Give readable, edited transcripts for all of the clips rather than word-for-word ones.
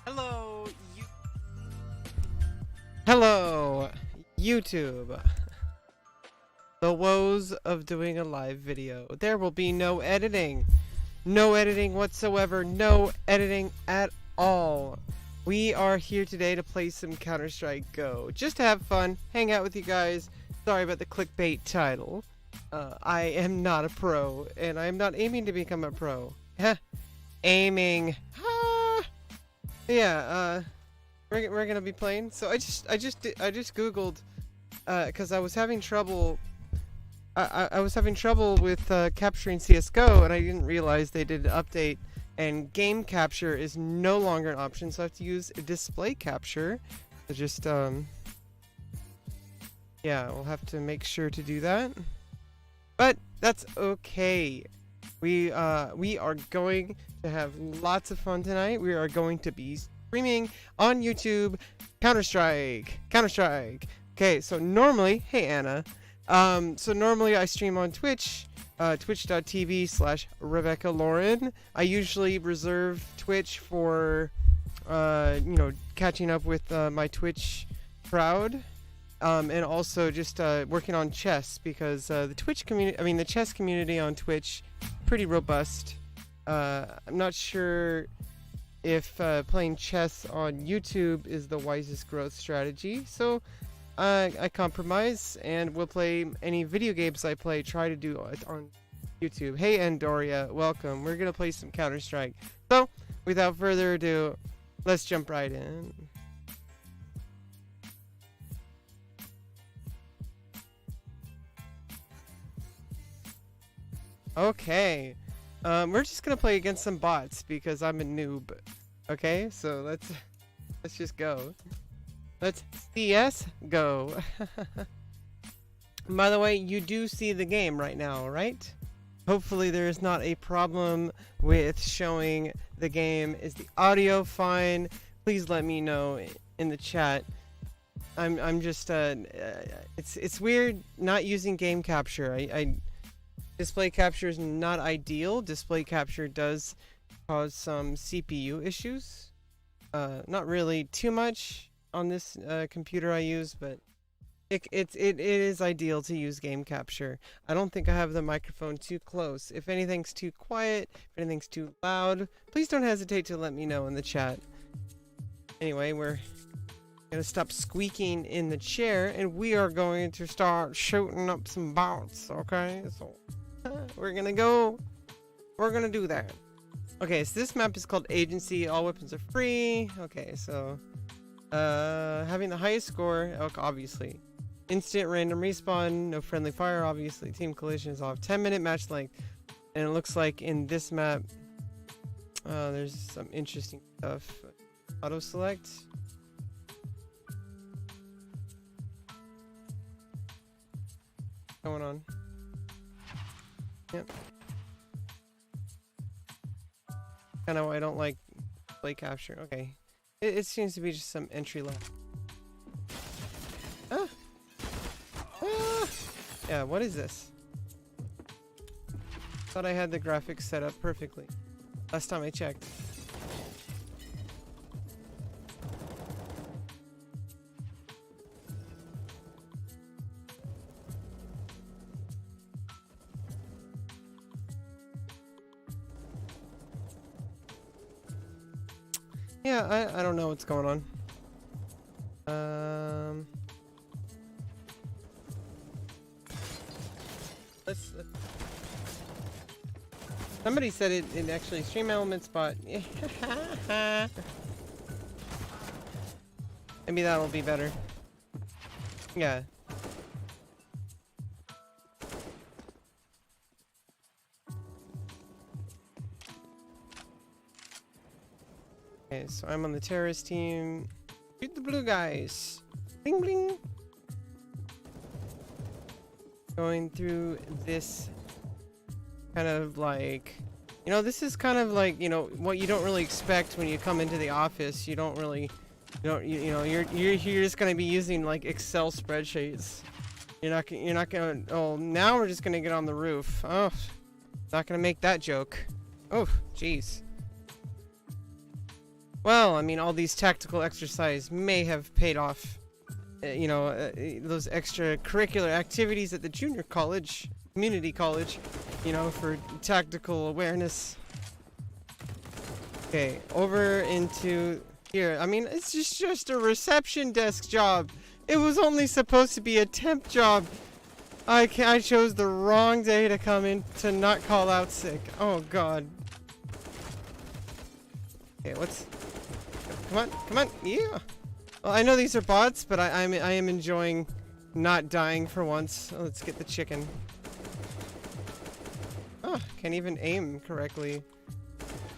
Hello, Hello, YouTube. The woes of doing a live video. There will be no editing. No editing whatsoever. No editing at all. We are here today to play some Counter-Strike Go. Just to have fun, hang out with you guys. Sorry about the clickbait title. I am not a pro, and I am not aiming to become a pro. Aiming. Yeah, we're gonna be playing. So I just googled because I was having trouble. I was having trouble with capturing CS:GO, and I didn't realize they did an update, and game capture is no longer an option. So I have to use display capture. So just yeah, we'll have to make sure to do that. But that's okay. We are going to have lots of fun tonight. We are going to be streaming on YouTube Counter-Strike. Okay, so normally, hey Anna. So normally I stream on Twitch, twitch.tv/Rebecca Lauren. I usually reserve Twitch for catching up with my Twitch crowd. And also just working on chess, because the chess community on Twitch, pretty robust. I'm not sure if playing chess on YouTube is the wisest growth strategy, so I compromise and will play any video games I play, try to do it on YouTube. Hey Andoria, welcome. We're gonna play some Counter-Strike. So, without further ado, let's jump right in. Okay, we're just gonna play against some bots because I'm a noob. Okay, so let's just go. Let's CS go. By the way, you do see the game right now, right? Hopefully there is not a problem with showing the game. Is the audio fine? Please let me know in the chat. I'm just it's weird not using game capture. Display capture is not ideal. Display capture does cause some CPU issues. Not really too much on this computer I use, but it is ideal to use game capture. I don't think I have the microphone too close. If anything's too quiet, if anything's too loud, please don't hesitate to let me know in the chat. Anyway, we're gonna stop squeaking in the chair, and we are going to start shooting up some bots. Okay, so we're gonna do that. Okay, so this map is called Agency. All weapons are free. Okay, so having the highest score, obviously. Instant random respawn, no friendly fire, obviously. Team collision is off. 10-minute match length. And it looks like in this map there's some interesting stuff. Auto select. What's going on? Yep. Kind of why I don't like play capture. Okay. It seems to be just some entry level. Ah! Ah! Yeah, what is this? Thought I had the graphics set up perfectly. Last time I checked. Yeah, I don't know what's going on. Let's somebody said it actually stream elements, but maybe that'll be better. Yeah. Okay, so I'm on the terrorist team. Shoot the blue guys. Bling bling. Going through this kind of like, this is kind of like, what you don't really expect when you come into the office. You don't really, you're just gonna be using like Excel spreadsheets. You're not gonna. Oh, now we're just gonna get on the roof. Oh, not gonna make that joke. Oh, jeez. Well, I mean, all these tactical exercise may have paid off. You know, those extracurricular activities at the junior college, community college, you know, for tactical awareness. Okay, over into here. I mean, it's just a reception desk job. It was only supposed to be a temp job. I chose the wrong day to come in to not call out sick. Oh God. Okay, what's? Come on, yeah. Well, I know these are bots, but I am enjoying not dying for once. Oh, let's get the chicken. Oh, can't even aim correctly.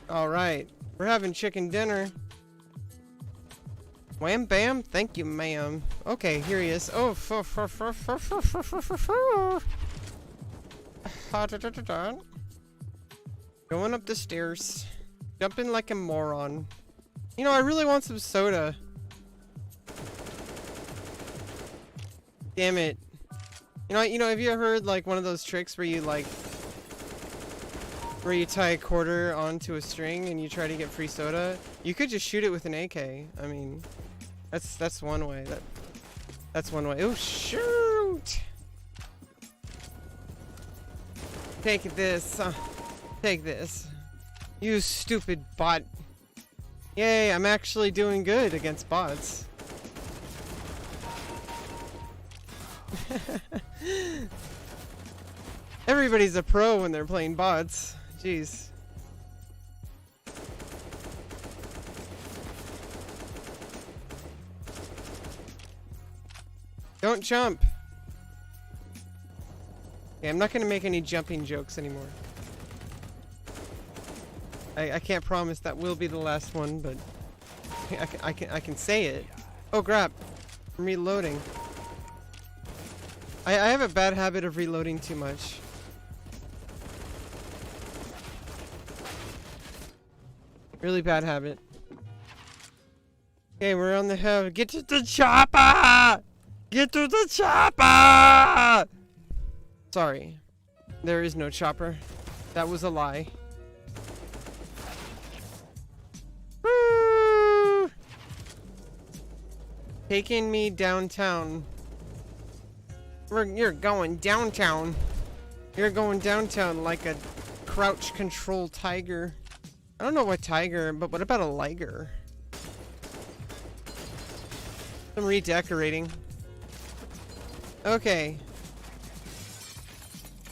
All right, we're having chicken dinner. Wham bam, thank you, ma'am. Okay, here he is. Oh, going up the stairs, jumping like a moron. You know, I really want some soda. Damn it. You know, have you ever heard like one of those tricks where you tie a quarter onto a string and you try to get free soda? You could just shoot it with an AK. I mean, that's one way. That's one way. Oh shoot! Take this. Take this. You stupid bot. Yay, I'm actually doing good against bots. Everybody's a pro when they're playing bots. Jeez. Don't jump. Okay, I'm not gonna make any jumping jokes anymore. I can't promise that will be the last one, but I can say it. Oh crap! I'm reloading. I have a bad habit of reloading too much. Really bad habit. Okay, we're on the hill. Get to the chopper! Get to the chopper! Sorry. There is no chopper. That was a lie. Woo! Taking me downtown. You're going downtown. You're going downtown like a crouch control tiger. I don't know what tiger, but what about a liger? Some redecorating. Okay.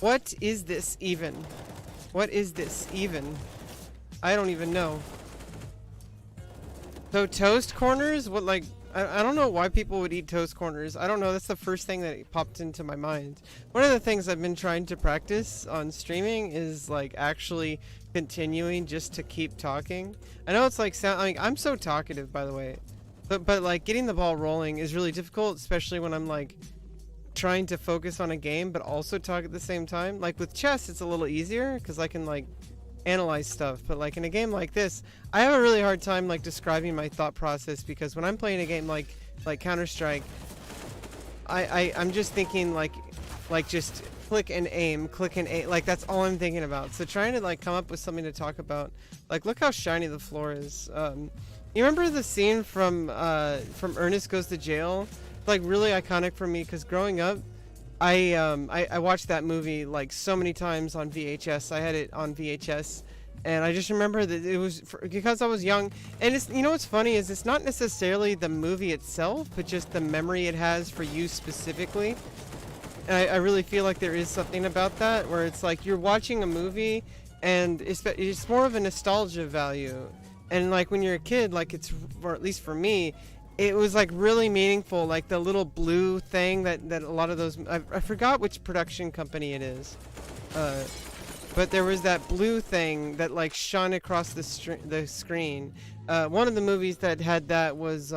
What is this even? What is this even? I don't even know. So toast corners? What, like, I don't know why people would eat toast corners. I don't know. That's the first thing that popped into my mind. One of the things I've been trying to practice on streaming is like actually continuing just to keep talking. I know it's like I mean, I'm so talkative, by the way, but like getting the ball rolling is really difficult, especially when I'm like trying to focus on a game but also talk at the same time. Like with chess, it's a little easier because I can like analyze stuff, but like in a game like this, I have a really hard time like describing my thought process, because when I'm playing a game like Counter-Strike, I'm just thinking like just click and aim, like that's all I'm thinking about. So trying to like come up with something to talk about, like look how shiny the floor is. You remember the scene from Ernest Goes to Jail? Like really iconic for me, because growing up I watched that movie like so many times on VHS. I had it on VHS, and I just remember that it was because I was young. And it's, you know what's funny is it's not necessarily the movie itself, but just the memory it has for you specifically. And I really feel like there is something about that, where it's like you're watching a movie and it's more of a nostalgia value. And like when you're a kid, like it's, or at least for me, it was like really meaningful, like the little blue thing that a lot of those, I forgot which production company it is, but there was that blue thing that like shone across the screen. One of the movies that had that was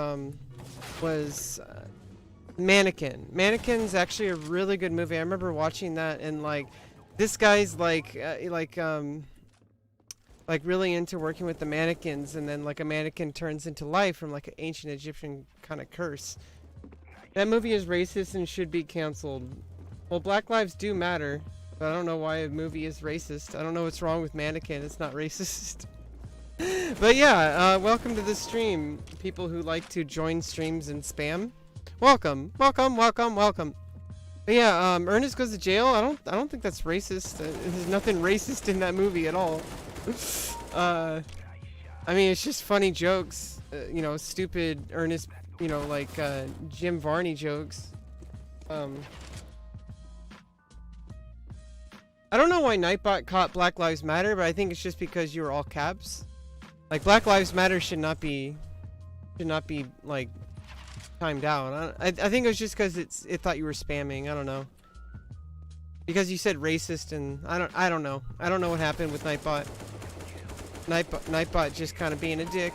Mannequin. Mannequin's actually a really good movie. I remember watching that, and like this guy's like really into working with the mannequins, and then like a mannequin turns into life from like an ancient Egyptian kind of curse. That movie is racist and should be canceled. Well, Black lives do matter, but I don't know why a movie is racist. I don't know what's wrong with Mannequin. It's not racist. But yeah, welcome to the stream. People who like to join streams and spam. Welcome, welcome, welcome, welcome. But yeah, Ernest Goes to Jail. I don't think that's racist. There's nothing racist in that movie at all. I mean, it's just funny jokes. You know, stupid Ernest. You know, like Jim Varney jokes. I don't know why Nightbot caught Black Lives Matter, but I think it's just because you were all caps. Like Black Lives Matter should not be like timed out. I think it was just because it thought you were spamming. I don't know. Because you said racist and I don't know. I don't know what happened with Nightbot. Nightbot just kind of being a dick.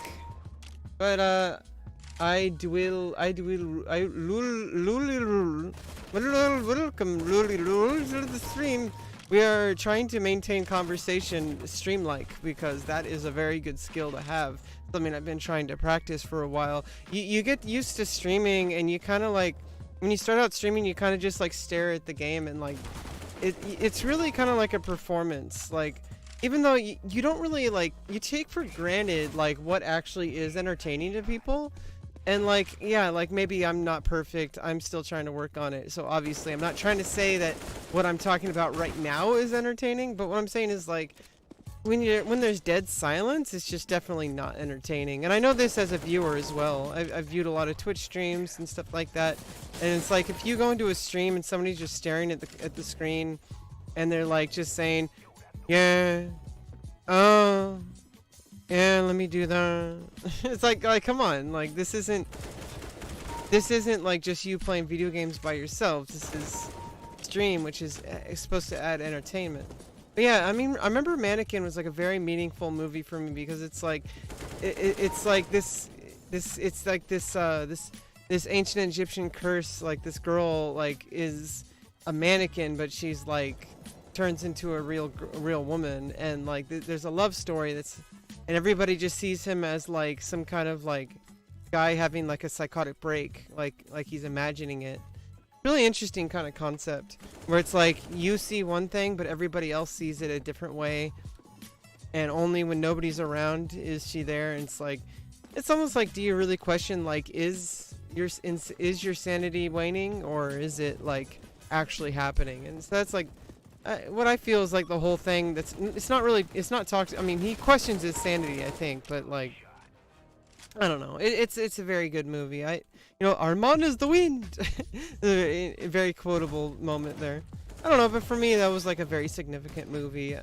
But welcome to the stream. We are trying to maintain conversation stream-like because that is a very good skill to have. Something I've been trying to practice for a while. You get used to streaming and you kind of like, when you start out streaming, you kind of just like stare at the game and like, it's really kind of like a performance. Like, even though you don't really like, you take for granted like what actually is entertaining to people. And like, yeah, like maybe I'm not perfect. I'm still trying to work on it. So obviously I'm not trying to say that what I'm talking about right now is entertaining, but what I'm saying is like, when there's dead silence, it's just definitely not entertaining. And I know this as a viewer as well. I've viewed a lot of Twitch streams and stuff like that. And it's like, if you go into a stream and somebody's just staring at the screen and they're like just saying, yeah, oh, yeah, let me do that. It's like come on, like this isn't like just you playing video games by yourself. This is stream, which is supposed to add entertainment. But yeah, I mean, I remember Mannequin was like a very meaningful movie for me because it's like it's like this ancient Egyptian curse. Like this girl like is a mannequin, but she's like turns into a real woman, and like there's a love story that's. And everybody just sees him as like some kind of like guy having like a psychotic break, like he's imagining it. Really interesting kind of concept where it's like you see one thing but everybody else sees it a different way, and only when nobody's around is she there. And it's like, it's almost like, do you really question like is your sanity waning, or is it like actually happening? And so that's like what I feel is like the whole thing. It's not toxic. I mean, he questions his sanity, I think, but like, I don't know. It's a very good movie. You know, Armand is the wind. A very quotable moment there. I don't know, but for me that was like a very significant movie.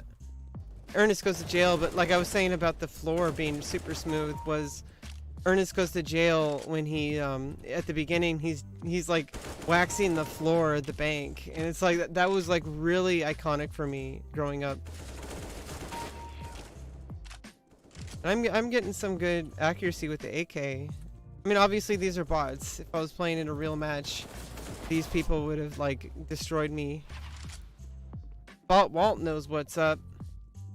Ernest Goes to Jail, but like I was saying about the floor being super smooth, was Ernest Goes to Jail when he at the beginning he's like waxing the floor at the bank, and it's like that was like really iconic for me growing up. I'm getting some good accuracy with the AK. I mean, obviously these are bots. If I was playing in a real match, these people would have like destroyed me. Bot Walt knows what's up.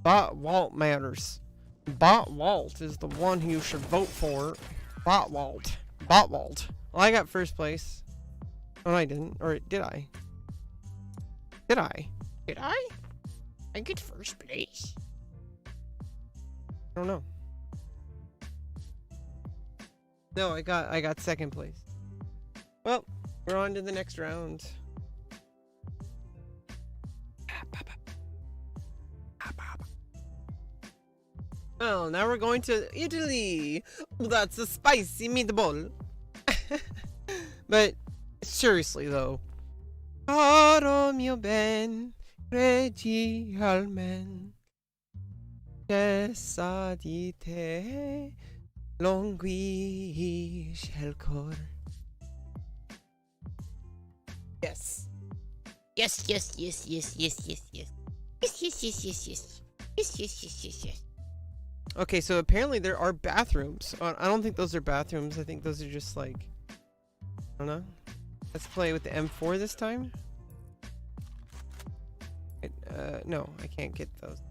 Bot Walt matters. Bot Walt is the one who you should vote for. Bot Walt. Bot Walt. Well, I got first place. Oh, I didn't. Or did I? Did I? Did I? I get first place. I don't know. No, I got second place. Well, we're on to the next round. Well, now we're going to Italy. That's a spicy meatball. But seriously though, caro mio ben, credi al men, che sa di te, languisce il cor. Yes. Yes, yes, yes, yes, yes, yes, yes. Yes, yes, yes, yes, yes. Yes, yes, yes, yes, yes. Okay, so apparently there are bathrooms. I don't think those are bathrooms. I think those are just like, I don't know. Let's play with the M4 this time. No, I can't get those.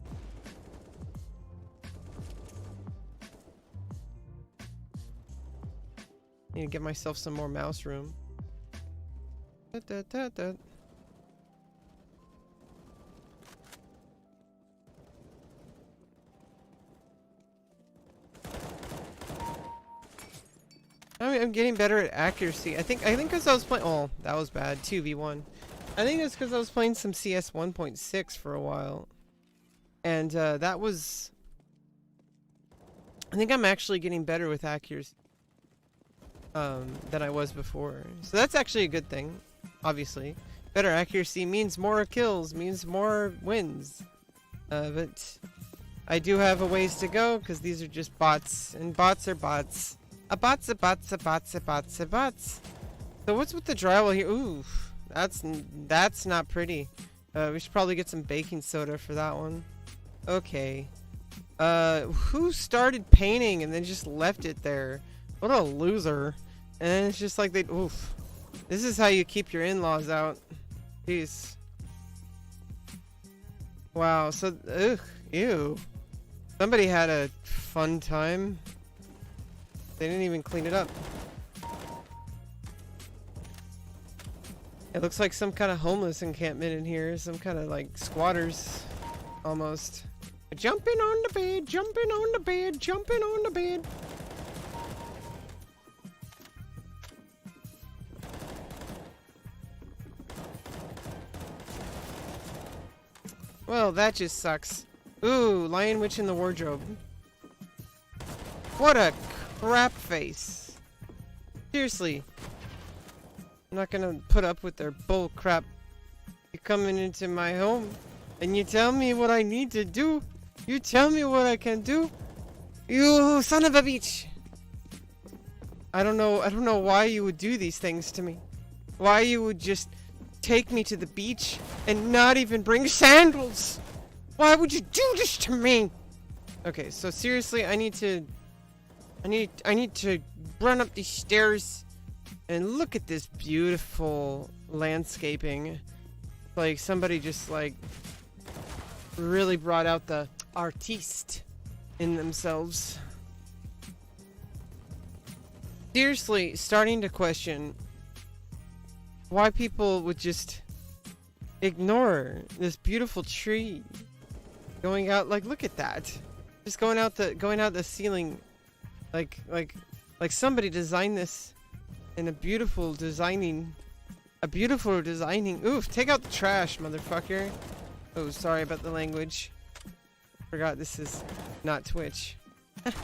Need to get myself some more mouse room. I'm getting better at accuracy. I think because I was playing. Oh, that was bad. 2v1. I think it's because I was playing some CS 1.6 for a while, and that was. I think I'm actually getting better with accuracy than I was before. So that's actually a good thing. Obviously, better accuracy means more kills, means more wins. But I do have a ways to go because these are just bots, and bots are bots. A bots, a bots, a bots, a bots, a bots. So what's with the drywall here? Ooh, that's not pretty. We should probably get some baking soda for that one. Okay. Who started painting and then just left it there? What a loser. And it's just like they. Oof. This is how you keep your in-laws out. Peace. Wow. So, ugh, ew. Somebody had a fun time. They didn't even clean it up. It looks like some kind of homeless encampment in here. Some kind of like squatters, almost. Jumping on the bed, jumping on the bed, jumping on the bed. Well, that just sucks. Ooh, Lion Witch in the wardrobe. What a crap face. Seriously. I'm not gonna put up with their bull crap. You're coming into my home and you tell me what I need to do. You tell me what I can do. You son of a bitch. I don't know why you would do these things to me. Why you would just take me to the beach and not even bring sandals. Why would you do this to me? Okay, so seriously, I need to run up these stairs and look at this beautiful landscaping. Like somebody just like really brought out the artiste in themselves. Seriously, starting to question why people would just ignore this beautiful tree going out. Like, look at that, just going out the ceiling. Like somebody designed this in a beautiful designing. Oof, take out the trash, motherfucker. Oh, sorry about the language. Forgot this is not Twitch. Well,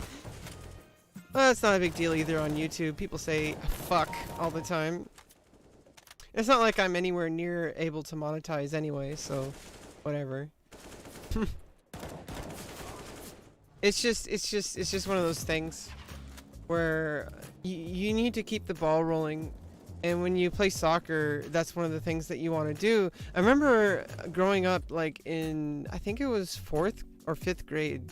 that's not a big deal either on YouTube. People say fuck all the time. It's not like I'm anywhere near able to monetize anyway, so whatever. It's just one of those things where you need to keep the ball rolling. And when you play soccer, that's one of the things that you want to do. I remember growing up, like in, I think it was 4th or 5th grade,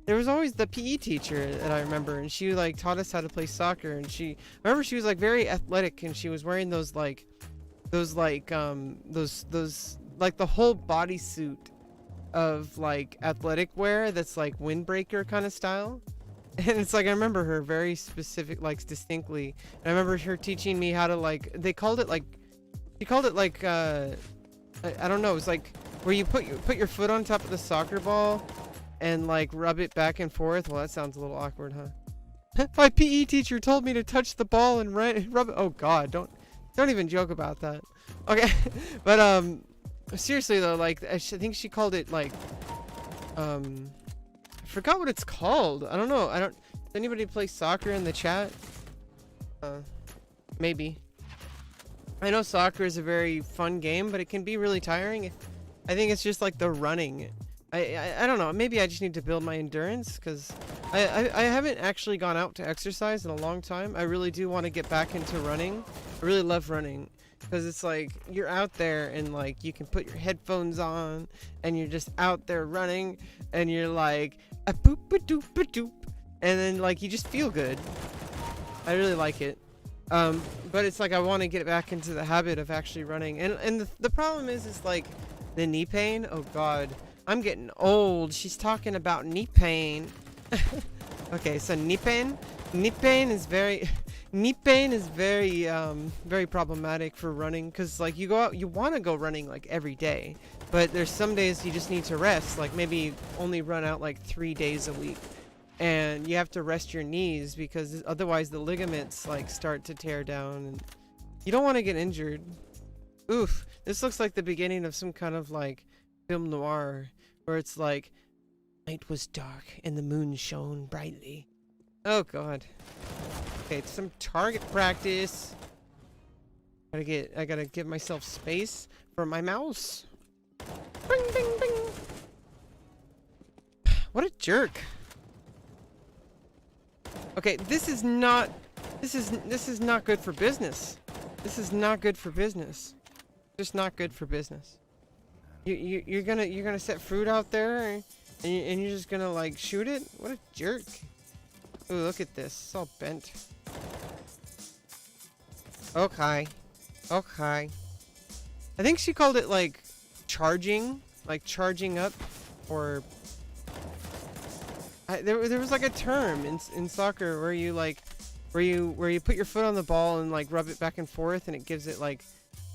there was always the PE teacher that I remember, and she like taught us how to play soccer. And I remember she was like very athletic, and she was wearing those the whole bodysuit of like athletic wear that's like windbreaker kind of style. And it's like I remember her very specific, like distinctly. And I remember her teaching me how to like, she called it like I don't know, it's like where you put your foot on top of the soccer ball and like rub it back and forth. Well, that sounds a little awkward, huh? My PE teacher told me to touch the ball and rub it. Oh god, don't even joke about that. Okay. But seriously though, like I think she called it like I forgot what it's called. I don't know. Does anybody play soccer in the chat? Maybe. I know soccer is a very fun game, but it can be really tiring. I think it's just like the running. I don't know. Maybe I just need to build my endurance, because I haven't actually gone out to exercise in a long time. I really do want to get back into running. I really love running, because it's like you're out there and like you can put your headphones on and you're just out there running and you're like a boop a doop a doop, and then like you just feel good. I really like it. But it's like I want to get back into the habit of actually running, and the problem is like the knee pain. Oh god, I'm getting old. She's talking about knee pain. Okay, so knee pain is very very problematic for running, because like you go out, you want to go running like every day, but there's some days you just need to rest, like maybe only run out like 3 days a week. and you have to rest your knees because otherwise the ligaments like start to tear down and you don't want to get injured. Oof, this looks like the beginning of some kind of like film noir where it's like night was dark and the moon shone brightly. Oh god. Okay, it's some target practice. I gotta give myself space for my mouse. Bing, bing, bing. What a jerk. Okay, this is not good for business. This is not good for business. Just not good for business. You're gonna set fruit out there and you're just gonna like shoot it? What a jerk. Ooh, look at this. It's all bent. Okay. Okay. I think she called it like charging up, or there was like a term in soccer where you like where you put your foot on the ball and like rub it back and forth and it gives it like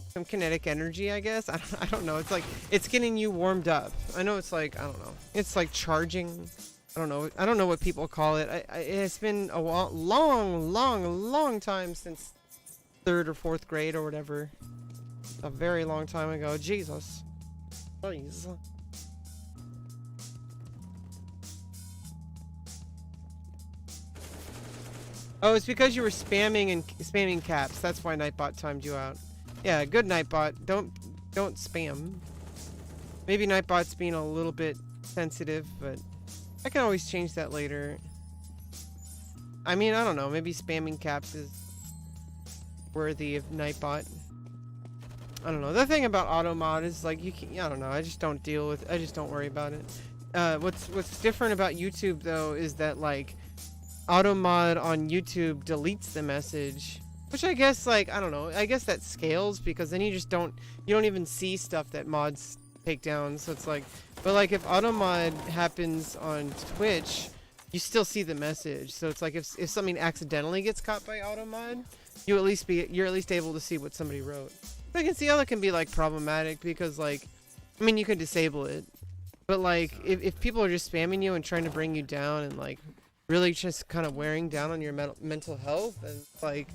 some kinetic energy, I guess. I don't know. It's like it's getting you warmed up. I know it's like, I don't know. It's like charging. I don't know what people call it. It's been a long time since 3rd or 4th grade or whatever. A very long time ago. Jesus. Please. Oh, it's because you were spamming caps. That's why Nightbot timed you out. Yeah, good Nightbot. Don't spam. Maybe Nightbot's being a little bit sensitive, but I can always change that later. I mean, I don't know. Maybe spamming caps is worthy of Nightbot. I don't know. The thing about auto mod is like you can, I don't know. I just don't worry about it. What's different about YouTube though is that like auto mod on YouTube deletes the message, which I guess like, I don't know. I guess that scales because then you don't even see stuff that mods take down. So it's like, but like if auto mod happens on Twitch, you still see the message. So it's like if something accidentally gets caught by auto mod, you're at least able to see what somebody wrote. I can see how that can be like problematic because like, I mean, you could disable it, but like if people are just spamming you and trying to bring you down and like really just kind of wearing down on your mental health, and like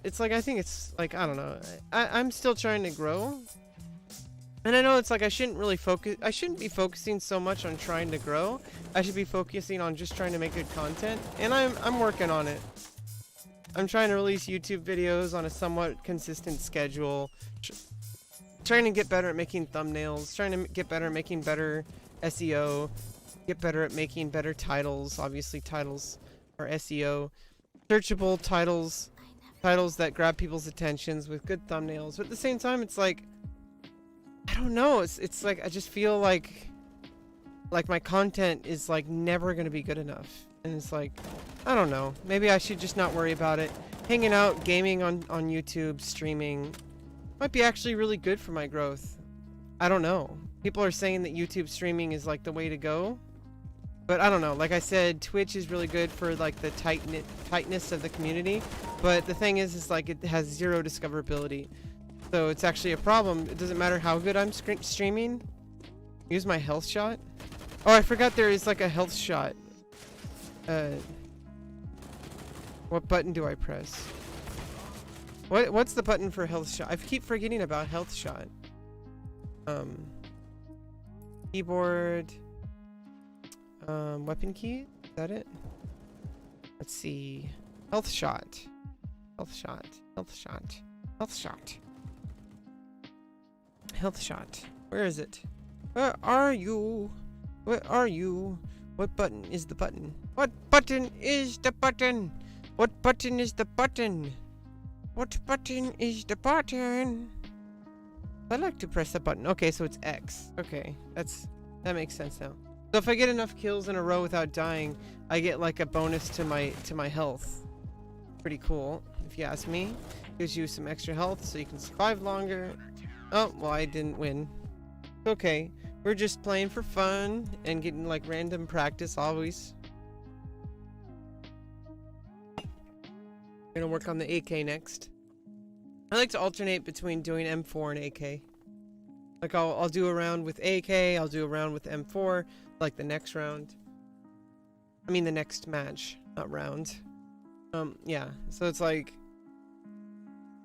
it's like, I think it's like, I don't know. I'm still trying to grow, and I know it's like I shouldn't be focusing so much on trying to grow. I should be focusing on just trying to make good content, and I'm working on it. I'm trying to release YouTube videos on a somewhat consistent schedule. Trying to get better at making thumbnails. Trying to get better at making better SEO. Get better at making better titles. Obviously, titles are SEO. Searchable titles. Titles that grab people's attentions with good thumbnails. But at the same time, it's like, I don't know. It's like I just feel like my content is like never gonna be good enough. And it's like, I don't know. Maybe I should just not worry about it. Hanging out, gaming on YouTube, streaming might be actually really good for my growth. I don't know. People are saying that YouTube streaming is like the way to go. But I don't know. Like I said, Twitch is really good for like the tightness of the community. But the thing is like it has zero discoverability. So it's actually a problem. It doesn't matter how good I'm streaming. Use my health shot. Oh, I forgot there is like a health shot. What button do I press? What's the button for health shot? I keep forgetting about health shot. Keyboard. Weapon key? Is that it? Let's see. Health shot. Health shot. Health shot. Health shot. Health shot. Where is it? Where are you? Where are you? What button is the button? What button is the button? What button is the button? What button is the button? I like to press the button. Okay, so it's X. Okay, that makes sense now. So if I get enough kills in a row without dying, I get like a bonus to my health. Pretty cool, if you ask me. Gives you some extra health so you can survive longer. Oh, well, I didn't win. Okay, we're just playing for fun and getting like random practice always. Gonna work on the AK next. I like to alternate between doing M4 and AK. Like I'll do a round with AK, I'll do a round with M4, like the next round. I mean the next match, not round. Yeah, so it's like,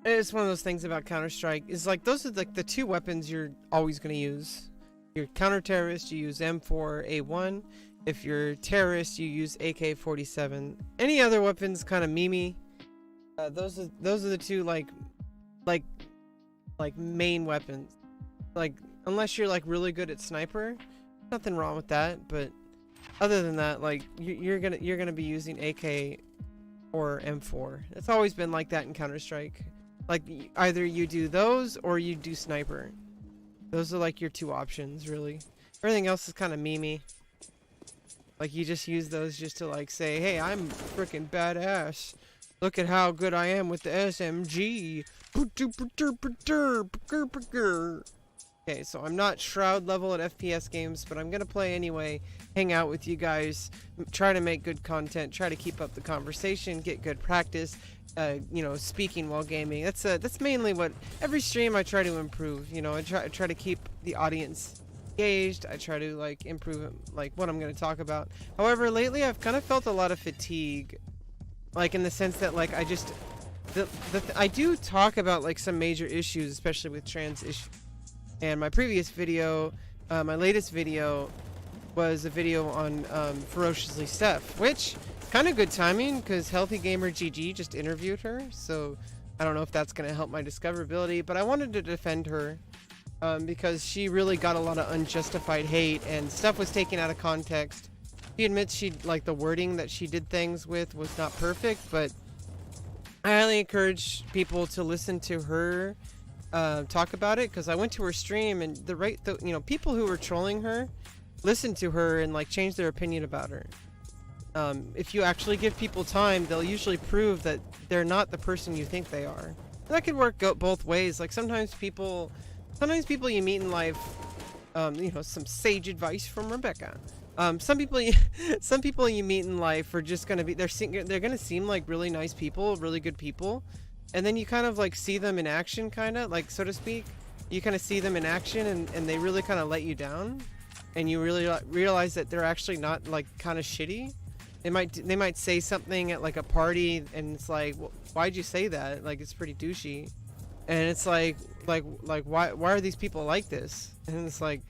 it's one of those things about Counter-Strike, is like, those are like the two weapons you're always going to use. If you're counter-terrorist, you use M4A1. If you're terrorist, you use AK-47. Any other weapons kind of memey. Those are the two like main weapons. Like, unless you're like really good at sniper, nothing wrong with that, but other than that, like, you're gonna be using AK or M4. It's always been like that in Counter-Strike. Like, either you do those or you do sniper. Those are like your two options, really. Everything else is kind of memey. Like, you just use those just to like say, hey, I'm freaking badass. Look at how good I am with the SMG. Okay, so I'm not Shroud level at FPS games, but I'm gonna play anyway, hang out with you guys, try to make good content, try to keep up the conversation, get good practice, you know, speaking while gaming. That's mainly what, every stream I try to improve, you know, I try to keep the audience engaged, I try to like improve like what I'm gonna talk about. However, lately I've kind of felt a lot of fatigue, like in the sense that like I just, I do talk about like some major issues, especially with trans issues. And my previous video, my latest video, was a video on Ferociously Steph, which kind of good timing because Healthy Gamer GG just interviewed her. So I don't know if that's going to help my discoverability, but I wanted to defend her because she really got a lot of unjustified hate and stuff was taken out of context. She admits she, like, the wording that she did things with was not perfect, but I highly encourage people to listen to her talk about it, because I went to her stream and you know, people who were trolling her listened to her and like changed their opinion about her. If you actually give people time, they'll usually prove that they're not the person you think they are. And that could work both ways. Like sometimes people you meet in life, you know, some sage advice from Rebecca. Some people you meet in life are just gonna be, they're gonna seem like really nice people, really good people. And then you kind of like see them in action, kind of like, so to speak. You kind of see them in action and they really kind of let you down. And you really realize that they're actually not like kind of shitty. They might say something at like a party and it's like, well, why'd you say that? Like, it's pretty douchey. And it's like why are these people like this? And it's like,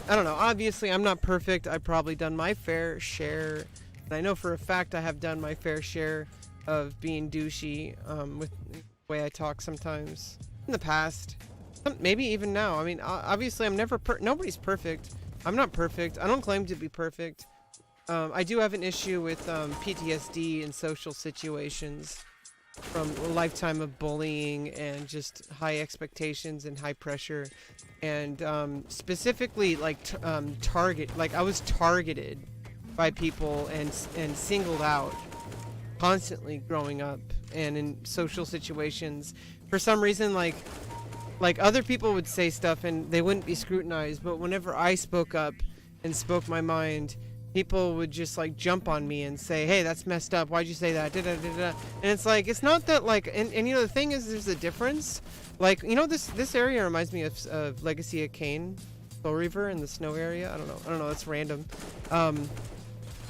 I don't know. Obviously, I'm not perfect. I've probably done my fair share. And I know for a fact I have done my fair share of being douchey with the way I talk sometimes in the past, maybe even now. I mean, obviously I'm never nobody's perfect. I'm not perfect. I don't claim to be perfect. I do have an issue with PTSD in social situations from a lifetime of bullying and just high expectations and high pressure, and specifically like I was targeted by people and singled out constantly growing up and in social situations. For some reason, like other people would say stuff and they wouldn't be scrutinized, but whenever I spoke up and spoke my mind, people would just like jump on me and say, hey, that's messed up, why'd you say that, and it's like, it's not that like, and you know, the thing is, there's a difference. Like, you know, this area reminds me of Legacy of Kain, Soul Reaver in the snow area. I don't know, that's random.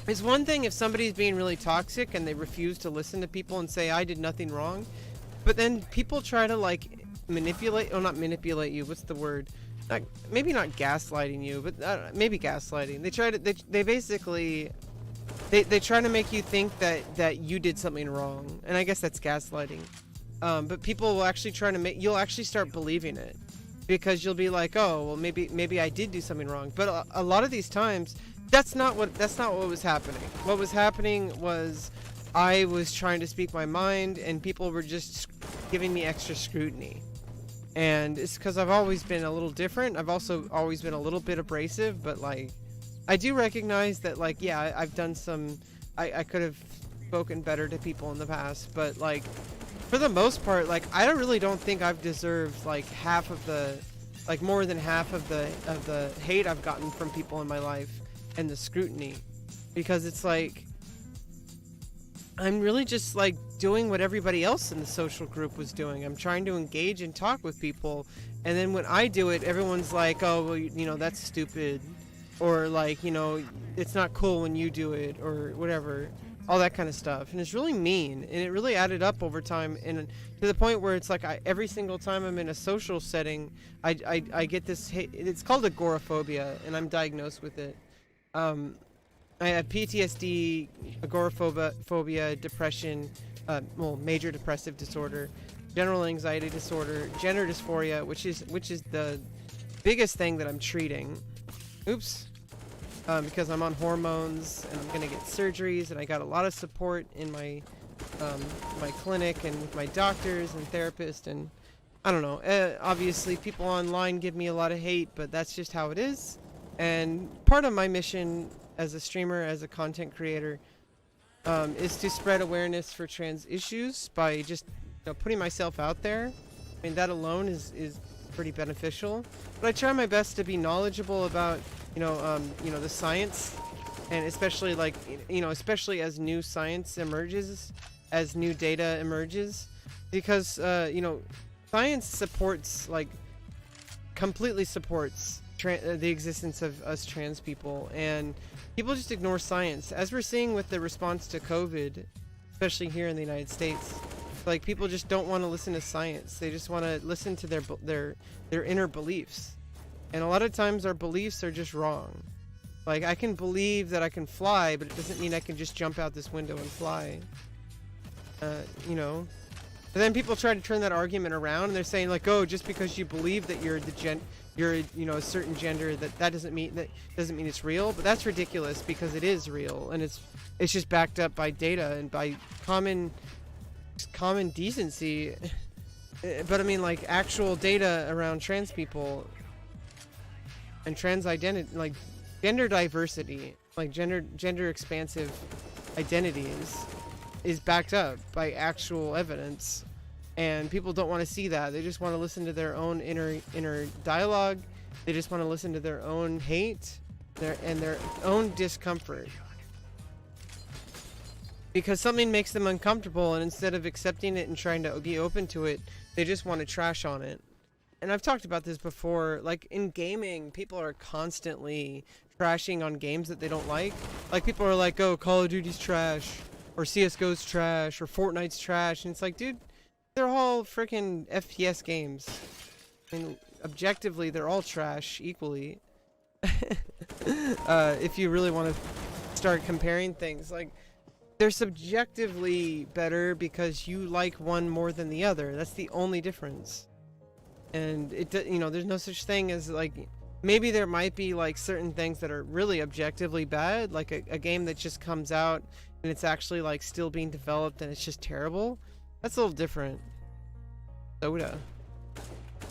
It's one thing if somebody's being really toxic and they refuse to listen to people and say, I did nothing wrong, but then people try to like manipulate, not manipulate you, what's the word? Maybe not gaslighting you, but maybe gaslighting. They basically try to make you think that you did something wrong, and I guess that's gaslighting. But people will actually try to you'll actually start believing it, because you'll be like, oh, well, maybe I did do something wrong. But a lot of these times, that's not what was happening. What was happening was I was trying to speak my mind, and people were just giving me extra scrutiny. And it's because I've always been a little different. I've also always been a little bit abrasive, but like, I do recognize that, like, yeah, I've done some, I could have spoken better to people in the past, but like, for the most part, like, I really don't think I've deserved like half of the, like more than half of the hate I've gotten from people in my life and the scrutiny, because it's like, I'm really just like doing what everybody else in the social group was doing. I'm trying to engage and talk with people, and then when I do it, everyone's like, oh, well, you know, that's stupid. or like, you know, it's not cool when you do it, or whatever, all that kind of stuff. And it's really mean, and it really added up over time, and to the point where it's like every single time I'm in a social setting, I get this hate. It's called agoraphobia, and I'm diagnosed with it. I have PTSD, agoraphobia, depression, well, major depressive disorder, general anxiety disorder, gender dysphoria, which is the biggest thing that I'm treating. Oops. Because I'm on hormones, and I'm gonna get surgeries, and I got a lot of support in my my clinic and with my doctors and therapists, and I don't know. Obviously, people online give me a lot of hate, but that's just how it is. And part of my mission as a streamer, as a content creator, is to spread awareness for trans issues by just, you know, putting myself out there. I mean, that alone is pretty beneficial. But I try my best to be knowledgeable about, you know, the science, and especially like, you know, especially as new science emerges, as new data emerges, because you know, science supports, like, completely supports the existence of us trans people, and people just ignore science, as we're seeing with the response to COVID, especially here in the United States. Like, people just don't want to listen to science. They just want to listen to their inner beliefs, and a lot of times our beliefs are just wrong. Like, I can believe that I can fly, but it doesn't mean I can just jump out this window and fly. You know. But then people try to turn that argument around, and they're saying, like, oh, just because you believe that you're you know, a certain gender, that doesn't mean it's real. But that's ridiculous, because it is real, and it's just backed up by data and by common decency. But I mean, like, actual data around trans people and trans identity, like gender diversity, like gender expansive identities, is backed up by actual evidence. And people don't want to see that. They just want to listen to their own inner dialogue. They just want to listen to their own hate, their own discomfort, because something makes them uncomfortable, and instead of accepting it and trying to be open to it, they just want to trash on it. And I've talked about this before. Like, in gaming, people are constantly trashing on games that they don't like. Like, people are like, oh, Call of Duty's trash, or CSGO's trash, or Fortnite's trash, and it's like, dude, they're all freaking FPS games. I mean, objectively, they're all trash equally. If you really want to start comparing things, like, they're subjectively better because you like one more than the other. That's the only difference. And you know, there's no such thing as, like, maybe there might be like certain things that are really objectively bad, like a game that just comes out and it's actually like still being developed and it's just terrible. That's a little different. Soda.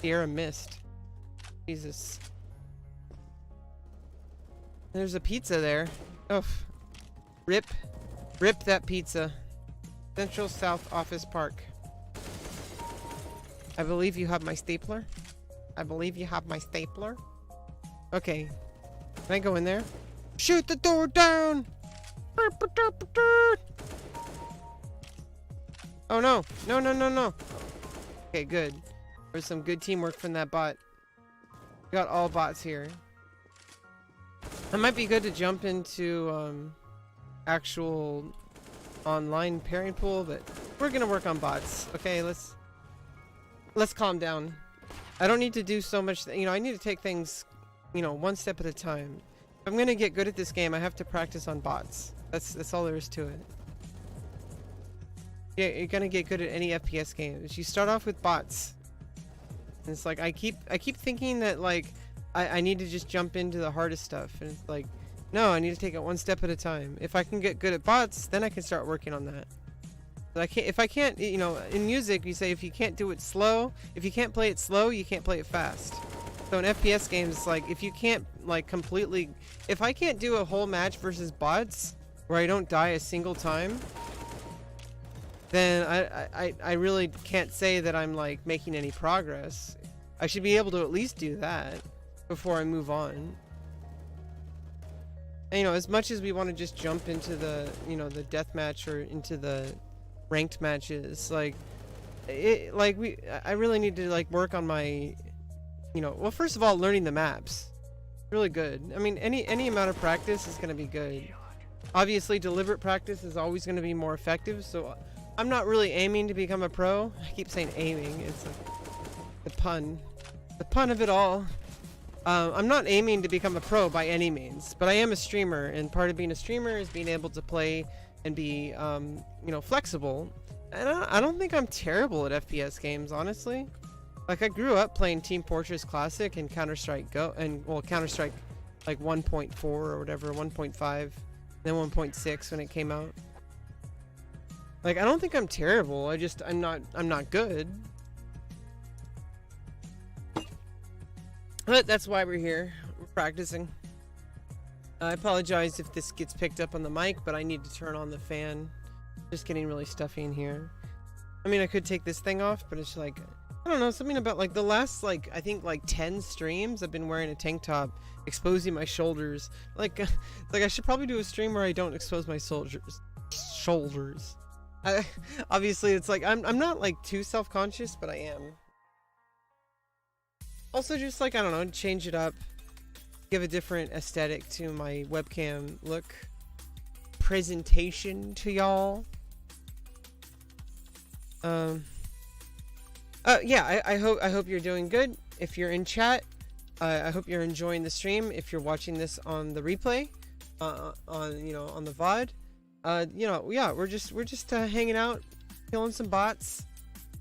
Sierra Mist. Jesus. There's a pizza there. Oh. Rip that pizza. Central South Office Park. I believe you have my stapler. I believe you have my stapler. Okay. Can I go in there? Shoot the door down! Oh no. No. Okay, good. There's some good teamwork from that bot. We got all bots here. It might be good to jump into actual online pairing pool, but we're gonna work on bots. Okay, let's calm down. I don't need to do so much, you know, I need to take things, you know, one step at a time. If I'm gonna get good at this game, I have to practice on bots. That's all there is to it. Yeah, you're gonna get good at any FPS game. You start off with bots. And it's like, I keep thinking that, like, I need to just jump into the hardest stuff, and it's like, no, I need to take it one step at a time. If I can get good at bots, then I can start working on that. But if I can't, you know, in music, you say if you can't do it slow, if you can't play it slow, you can't play it fast. So in FPS games, it's like, if you can't, like, completely, if I can't do a whole match versus bots where I don't die a single time, then I really can't say that I'm, like, making any progress. I should be able to at least do that before I move on. And, you know, as much as we want to just jump into the, you know, the death match or into the ranked matches, like, I really need to, like, work on my, you know, well, first of all, learning the maps. Really good. I mean, any amount of practice is gonna be good. Obviously, deliberate practice is always gonna be more effective. So, I'm not really aiming to become a pro. I keep saying aiming. It's like the pun of it all. I'm not aiming to become a pro by any means, but I am a streamer, and part of being a streamer is being able to play and be, you know, flexible. And I don't think I'm terrible at FPS games, honestly. Like, I grew up playing Team Fortress Classic and Counter-Strike Go, and, well, Counter-Strike, like, 1.4 or whatever, 1.5, then 1.6 when it came out. Like, I don't think I'm terrible, I'm not good. But that's why we're here. We're practicing. I apologize if this gets picked up on the mic, but I need to turn on the fan. Just getting really stuffy in here. I mean, I could take this thing off, but it's like, I don't know, something about like the last, like, I think like 10 streams I've been wearing a tank top, exposing my shoulders. Like I should probably do a stream where I don't expose my shoulders. Obviously, it's like, I'm not like too self-conscious, but I am. Also, just like, I don't know, change it up, give a different aesthetic to my webcam look, presentation to y'all. Yeah, I hope you're doing good. If you're in chat, I hope you're enjoying the stream. If you're watching this on the replay, on, you know, on the VOD, you know, yeah, we're just hanging out, killing some bots,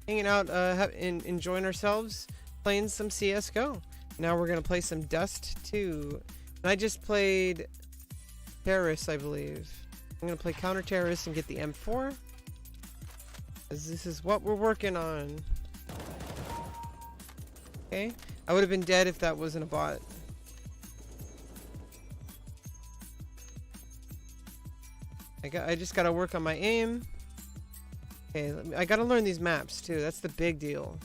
hanging out, and enjoying ourselves. Playing some CSGO. Now we're gonna play some Dust 2. And I just played Terrorists, I believe. I'm gonna play Counter Terrorists and get the M4. As this is what we're working on. Okay. I would have been dead if that wasn't a bot. I just gotta work on my aim. Okay, I gotta learn these maps too. That's the big deal.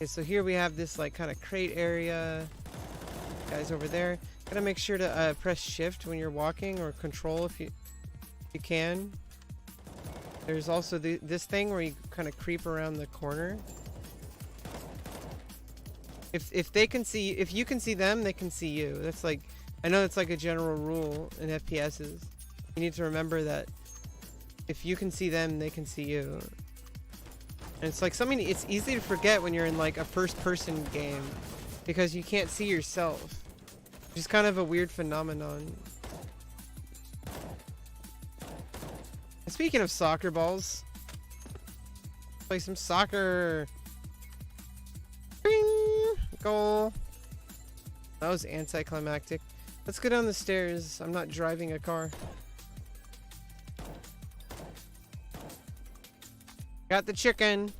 Okay, so here we have this like kind of crate area. Guys over there. Gotta make sure to press shift when you're walking, or control if you can. There's also this thing where you kind of creep around the corner. If they can see, if you can see them, they can see you. That's like, I know it's like a general rule in FPSs. You need to remember that if you can see them, they can see you. And it's like something, it's easy to forget when you're in like a first-person game because you can't see yourself. Which is kind of a weird phenomenon. And speaking of soccer balls, play some soccer. Bing! Goal. That was anticlimactic. Let's go down the stairs. I'm not driving a car. Got the chicken.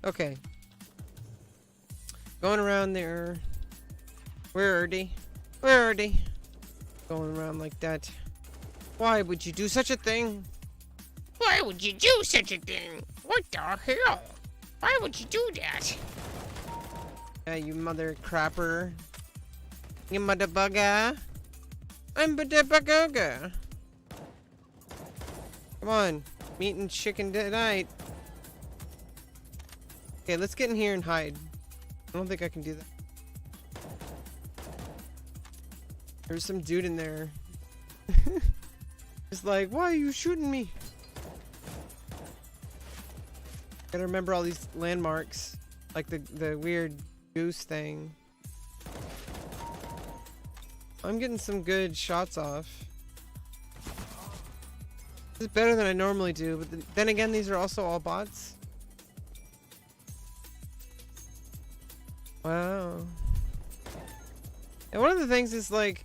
Okay. Going around there. Where are they? Where are they? Going around like that. Why would you do such a thing? Why would you do such a thing? What the hell? Why would you do that? Yeah, you mother crapper. You mother bugger. I'm the bugger. Come on. I'm eating chicken tonight. Okay, let's get in here and hide. I don't think I can do that. There's some dude in there. It's like, why are you shooting me? Gotta remember all these landmarks. Like the weird goose thing. I'm getting some good shots off. This is better than I normally do, but then again, these are also all bots. Wow. And one of the things is like,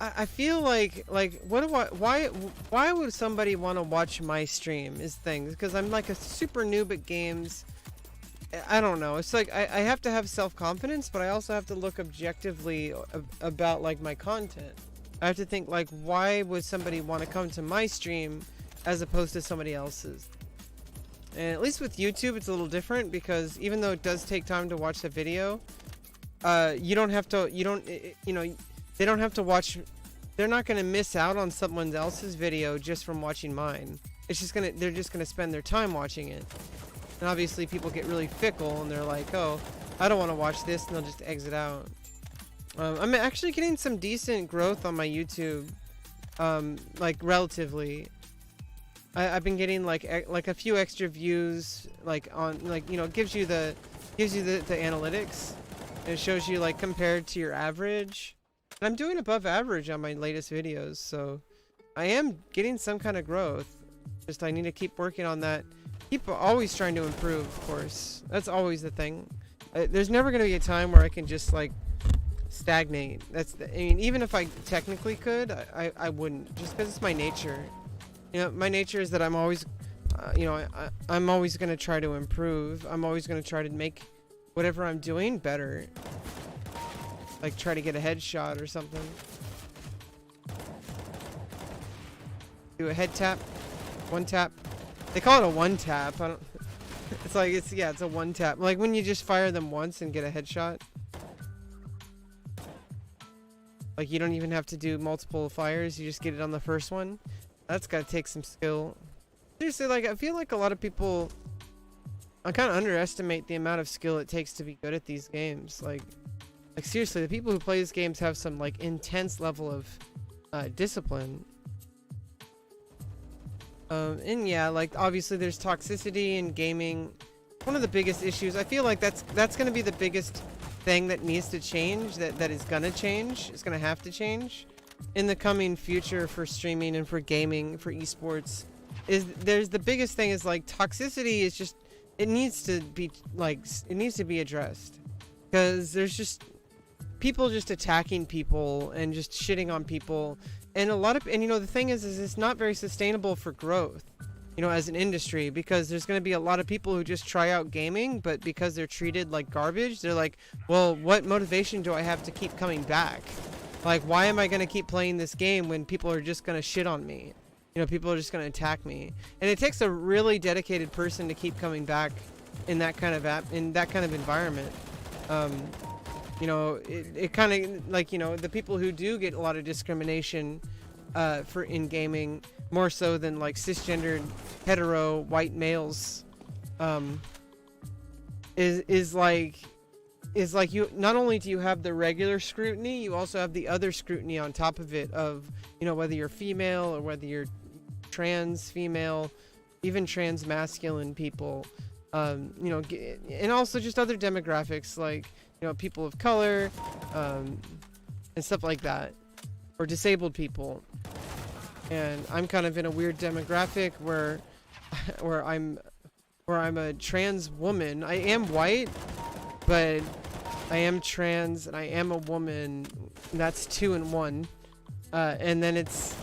I feel like why would somebody want to watch my stream is things, because I'm like a super noob at games. I don't know. It's like I have to have self-confidence, but I also have to look objectively about like my content. I have to think like, why would somebody want to come to my stream as opposed to somebody else's? And at least with YouTube, it's a little different, because even though it does take time to watch the video, you don't have to. You know, they don't have to watch. They're not gonna miss out on someone else's video just from watching mine. It's just they're just gonna spend their time watching it. And obviously people get really fickle and they're like, oh, I don't want to watch this, and they'll just exit out. I'm actually getting some decent growth on my YouTube, like relatively. I've been getting like a few extra views, like on, like, you know, it gives you the analytics. And it shows you like compared to your average. And I'm doing above average on my latest videos, so I am getting some kind of growth. Just I need to keep working on that. Keep always trying to improve, of course. That's always the thing. There's never going to be a time where I can just like stagnate. I mean, even if I technically could, I wouldn't, just because it's my nature. You know, my nature is that I'm always, you know, I'm always going to try to improve. I'm always going to try to make whatever I'm doing better. Like try to get a headshot or something. Do a head tap, one tap. They call it a one tap. I don't. It's like it's a one tap. Like when you just fire them once and get a headshot. Like you don't even have to do multiple fires. You just get it on the first one. That's gotta take some skill. Seriously, like I feel like a lot of people, I kind of underestimate the amount of skill it takes to be good at these games. Like seriously, the people who play these games have some like intense level of discipline. And yeah, like obviously there's toxicity in gaming. One of the biggest issues, I feel like that's going to be the biggest thing that needs to change, that is going to change. It's going to have to change in the coming future for streaming and for gaming, for esports. There's the biggest thing is like toxicity is just, it needs to be addressed, because there's just people just attacking people and just shitting on people. And you know, the thing is it's not very sustainable for growth, you know, as an industry, because there's going to be a lot of people who just try out gaming, but because they're treated like garbage, they're like, well, what motivation do I have to keep coming back? Like, why am I going to keep playing this game when people are just going to shit on me? You know, people are just going to attack me. And it takes a really dedicated person to keep coming back in that kind of environment. You know, it kind of like, you know, the people who do get a lot of discrimination in gaming, more so than like cisgendered hetero white males, is like you not only do you have the regular scrutiny, you also have the other scrutiny on top of it, of, you know, whether you're female or whether you're trans female, even trans masculine people, you know, and also just other demographics like, you know, people of color, and stuff like that, or disabled people. And I'm kind of in a weird demographic where I'm a trans woman. I am white, but I am trans and I am a woman. That's 2 in 1. And then it's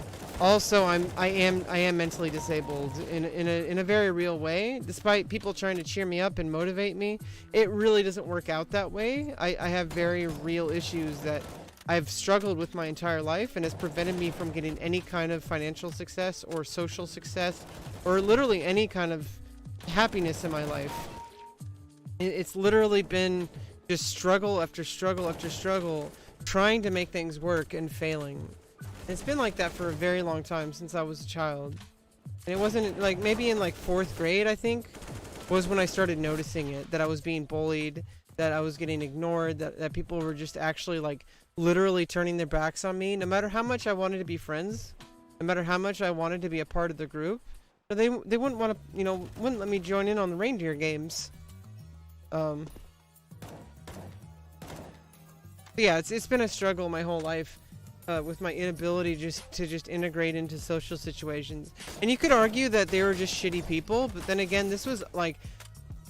also I am mentally disabled in a very real way. Despite people trying to cheer me up and motivate me, it really doesn't work out that way. I have very real issues that I've struggled with my entire life, and has prevented me from getting any kind of financial success or social success or literally any kind of happiness in my life. It's literally been just struggle after struggle after struggle, trying to make things work and failing. It's been like that for a very long time, since I was a child. And it wasn't like, maybe in like 4th grade, I think, was when I started noticing it, that I was being bullied, that I was getting ignored, that people were just actually like literally turning their backs on me, no matter how much I wanted to be friends, no matter how much I wanted to be a part of the group. But they wouldn't want to, you know, wouldn't let me join in on the reindeer games. Yeah, it's been a struggle my whole life. With my inability to just integrate into social situations. And you could argue that they were just shitty people, but then again, this was like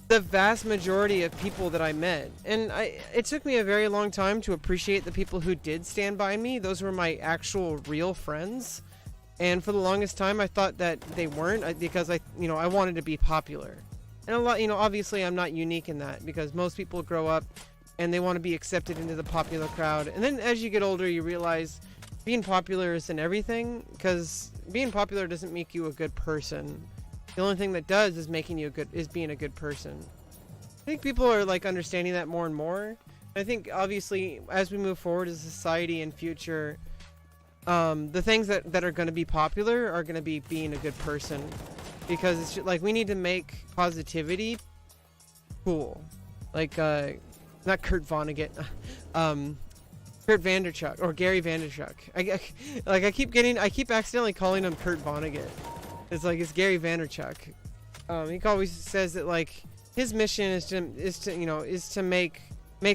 the vast majority of people that I met. And it took me a very long time to appreciate the people who did stand by me. Those were my actual real friends. And for the longest time, I thought that they weren't, because I wanted to be popular. And a lot, you know, obviously I'm not unique in that, because most people grow up and they want to be accepted into the popular crowd. And then as you get older, you realize being popular isn't everything, because being popular doesn't make you a good person. The only thing that does is being a good person. I think people are like understanding that more and more. I think obviously as we move forward as a society and future, the things that are going to be popular are going to be being a good person, because it's just, like, we need to make positivity cool. Like, not Kurt Vonnegut, Kurt Vanderchuck or Gary Vanderchuck. I keep accidentally calling him Kurt Vonnegut. It's like it's Gary Vanderchuck. He always says that like his mission is to make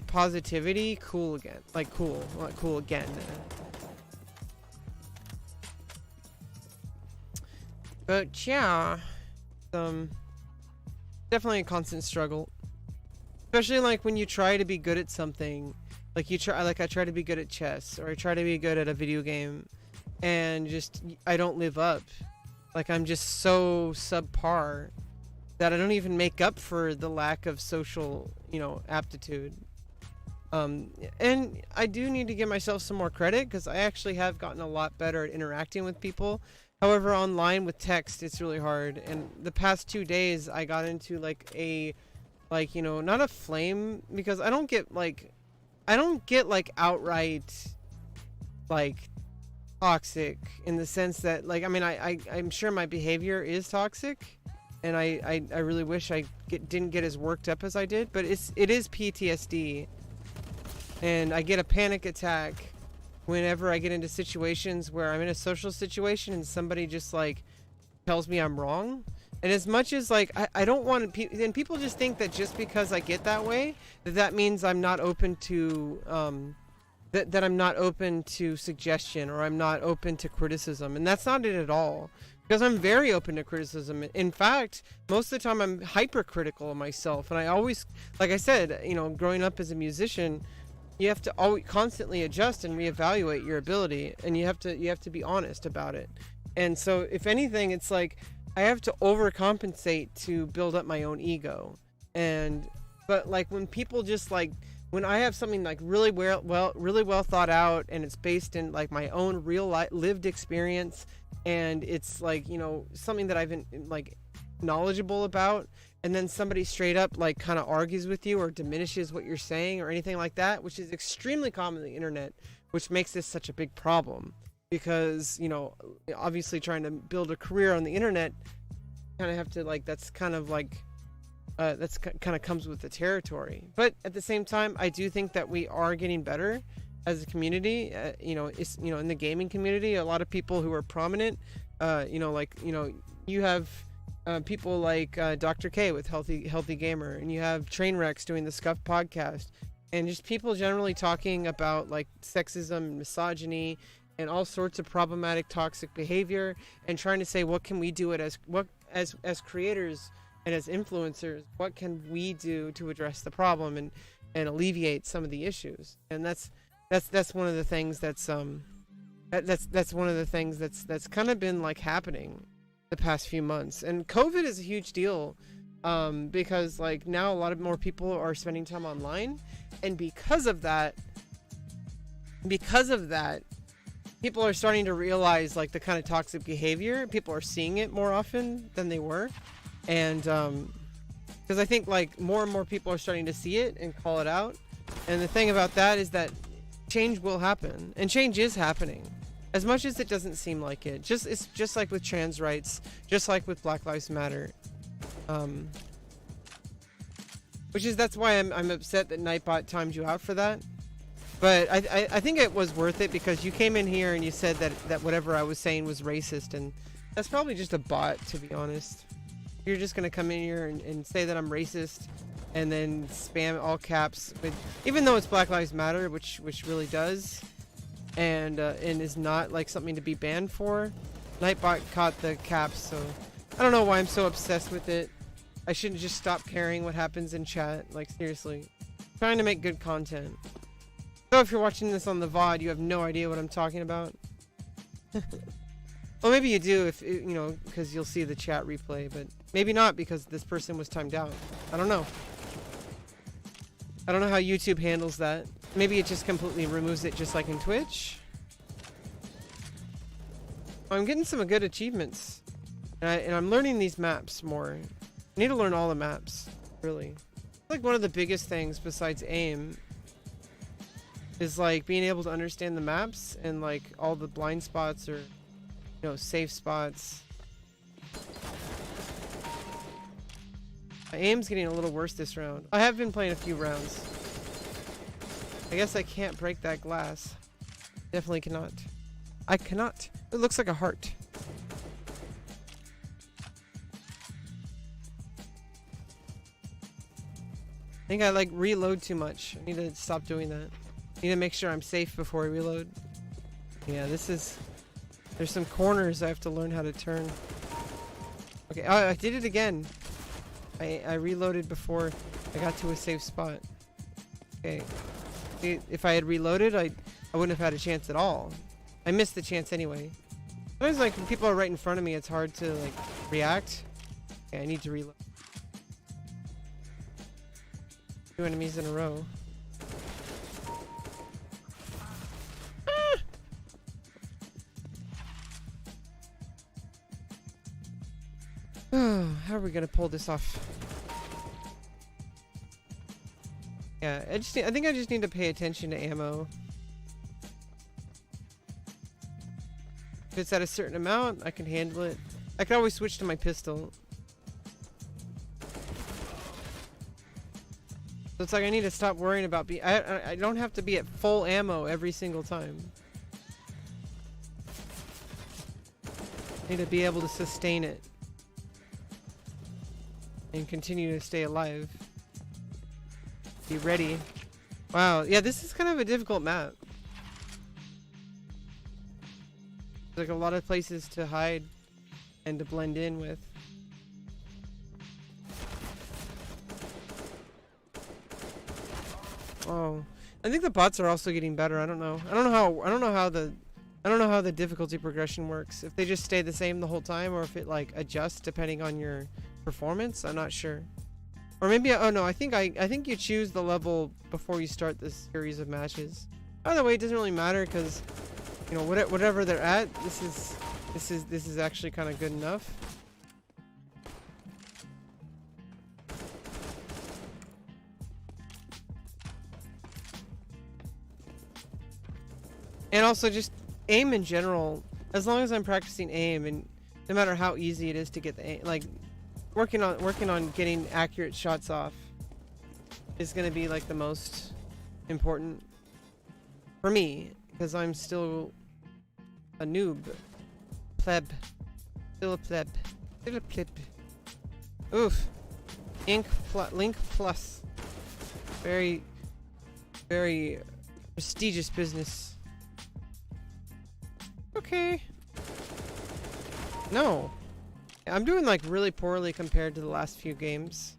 positivity cool again, like cool again. But yeah, definitely a constant struggle, especially like when you try to be good at something. Like I try to be good at chess, or I try to be good at a video game, and just I don't live up. Like I'm just so subpar that I don't even make up for the lack of social, aptitude. And I do need to give myself some more credit because I actually have gotten a lot better at interacting with people. However, online with text, it's really hard. And the past 2 days, I got into not a flame, because I don't get outright toxic in the sense that I'm sure my behavior is toxic, and I really wish I didn't get as worked up as I did, but it is PTSD, and I get a panic attack whenever I get into situations where I'm in a social situation and somebody just tells me I'm wrong. And as much as I don't want to, and people just think that just because I get that way, that means I'm not open to that I'm not open to suggestion, or I'm not open to criticism, and that's not it at all. Because I'm very open to criticism. In fact, most of the time I'm hypercritical of myself, and I always, like I said, growing up as a musician, you have to always constantly adjust and reevaluate your ability, and you have to be honest about it. And so, if anything, it's like I have to overcompensate to build up my own ego. But when people just when I have something really well thought out, and it's based in my own real life lived experience, and it's something that I've been knowledgeable about, and then somebody straight up kind of argues with you or diminishes what you're saying or anything like that, which is extremely common on the internet, which makes this such a big problem. Because obviously trying to build a career on the internet, kind of have to that's kind of comes with the territory. But at the same time, I do think that we are getting better as a community. In the gaming community, a lot of people who are prominent, you have people like Dr. K with Healthy Gamer, and you have Trainwrecks doing the Scuff podcast, and just people generally talking about sexism and misogyny and all sorts of problematic toxic behavior, and trying to say, what can we do as creators and as influencers, what can we do to address the problem and alleviate some of the issues? And that's one of the things that's one of the things that's kind of been happening the past few months. And COVID is a huge deal, because now a lot of more people are spending time online, and because of that, people are starting to realize the kind of toxic behavior. People are seeing it more often than they were, and because I think more and more people are starting to see it and call it out. And the thing about that is that change will happen, and change is happening, as much as it doesn't seem like it. It's just like with trans rights, just like with Black Lives Matter, that's why I'm upset that Nightbot timed you out for that. But I think it was worth it, because you came in here and you said that whatever I was saying was racist, and that's probably just a bot, to be honest. You're just gonna come in here and say that I'm racist, and then spam all caps, even though it's Black Lives Matter, which really does, and is not something to be banned for. Nightbot caught the caps, so I don't know why I'm so obsessed with it. I shouldn't just stop caring what happens in chat. Seriously, I'm trying to make good content. So if you're watching this on the VOD, you have no idea what I'm talking about. Well, maybe you do, if because you'll see the chat replay, but maybe not, because this person was timed out. I don't know. I don't know how YouTube handles that. Maybe it just completely removes it, just like in Twitch. I'm getting some good achievements, and I'm learning these maps more. I need to learn all the maps, really. One of the biggest things besides aim is being able to understand the maps, and all the blind spots, or safe spots. My aim's getting a little worse this round. I have been playing a few rounds. I guess I can't break that glass. Definitely cannot. I cannot. It looks like a heart. I think I like reload too much. I need to stop doing that. I need to make sure I'm safe before I reload. Yeah, this is... There's some corners I have to learn how to turn. Okay, oh, I did it again. I reloaded before I got to a safe spot. Okay. If I had reloaded, I wouldn't have had a chance at all. I missed the chance anyway. Sometimes, like, when people are right in front of me, it's hard to, like, react. Okay, I need to reload. 2 enemies in a row. How are we gonna pull this off? Yeah, I think I just need to pay attention to ammo. If it's at a certain amount, I can handle it. I can always switch to my pistol. So it's like I need to stop worrying about I don't have to be at full ammo every single time. I need to be able to sustain it. And continue to stay alive. Be ready. Wow, yeah, this is kind of a difficult map. There's like a lot of places to hide and to blend in with. Oh, I think the bots are also getting better. I don't know how the difficulty progression works. If they just stay the same the whole time, or if it like adjusts depending on your performance. I'm not sure. Or maybe oh no, I think you choose the level before you start this series of matches. By the way, it doesn't really matter because you know whatever they're at, this is actually kind of good enough. And also just aim in general. As long as I'm practicing aim, and no matter how easy it is to get the aim, like working on getting accurate shots off is gonna be like the most important for me, because I'm still a noob. Still a pleb. Oof. Link plus. Very prestigious business. Okay. No. I'm doing like really poorly compared to the last few games.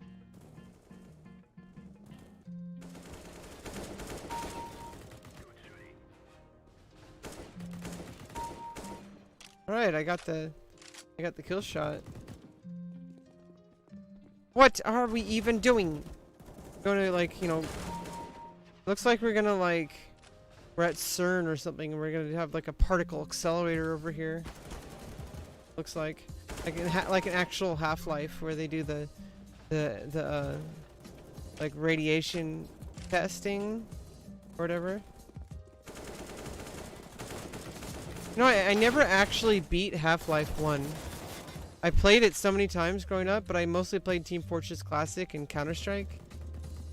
Alright, I got the kill shot. What are we even doing? Gonna like, you know, looks like we're gonna like we're at CERN or something, and we're gonna have like a particle accelerator over here. Looks like an actual Half-Life where they do the like radiation testing or whatever. No, I never actually beat Half-Life 1. I played it so many times growing up, but I mostly played Team Fortress Classic and Counter-Strike.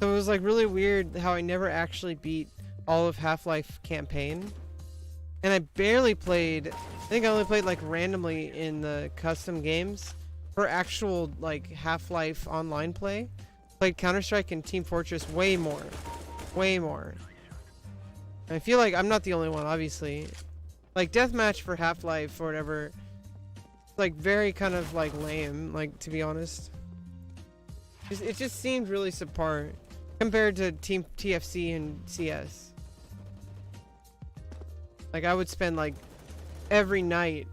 So it was like really weird how I never actually beat all of Half-Life campaign. And I barely played, I think I only played like randomly in the custom games for actual like Half-Life online play. Played Counter-Strike and Team Fortress way more. Way more. And I feel like I'm not the only one, obviously. Like deathmatch for Half-Life or whatever, like very kind of like lame, like to be honest. It just seemed really subpar compared to Team TFC and CS. Like I would spend like every night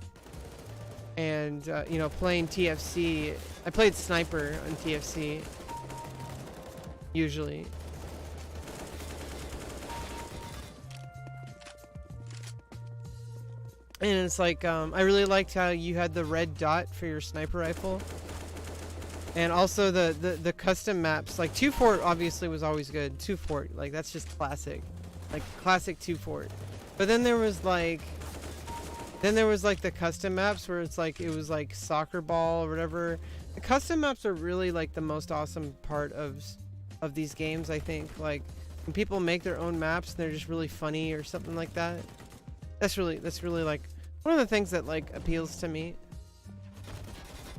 and you know, playing TFC. I played Sniper on TFC usually. And it's like, I really liked how you had the red dot for your sniper rifle. And also the custom maps, like 2 Fort obviously was always good. 2 Fort, like that's just classic. Like classic 2 Fort. But then there was like the custom maps where it's like, it was like soccer ball or whatever. The custom maps are really like the most awesome part of these games, I think. Like when people make their own maps and they're just really funny or something like that. That's really like one of the things that like appeals to me.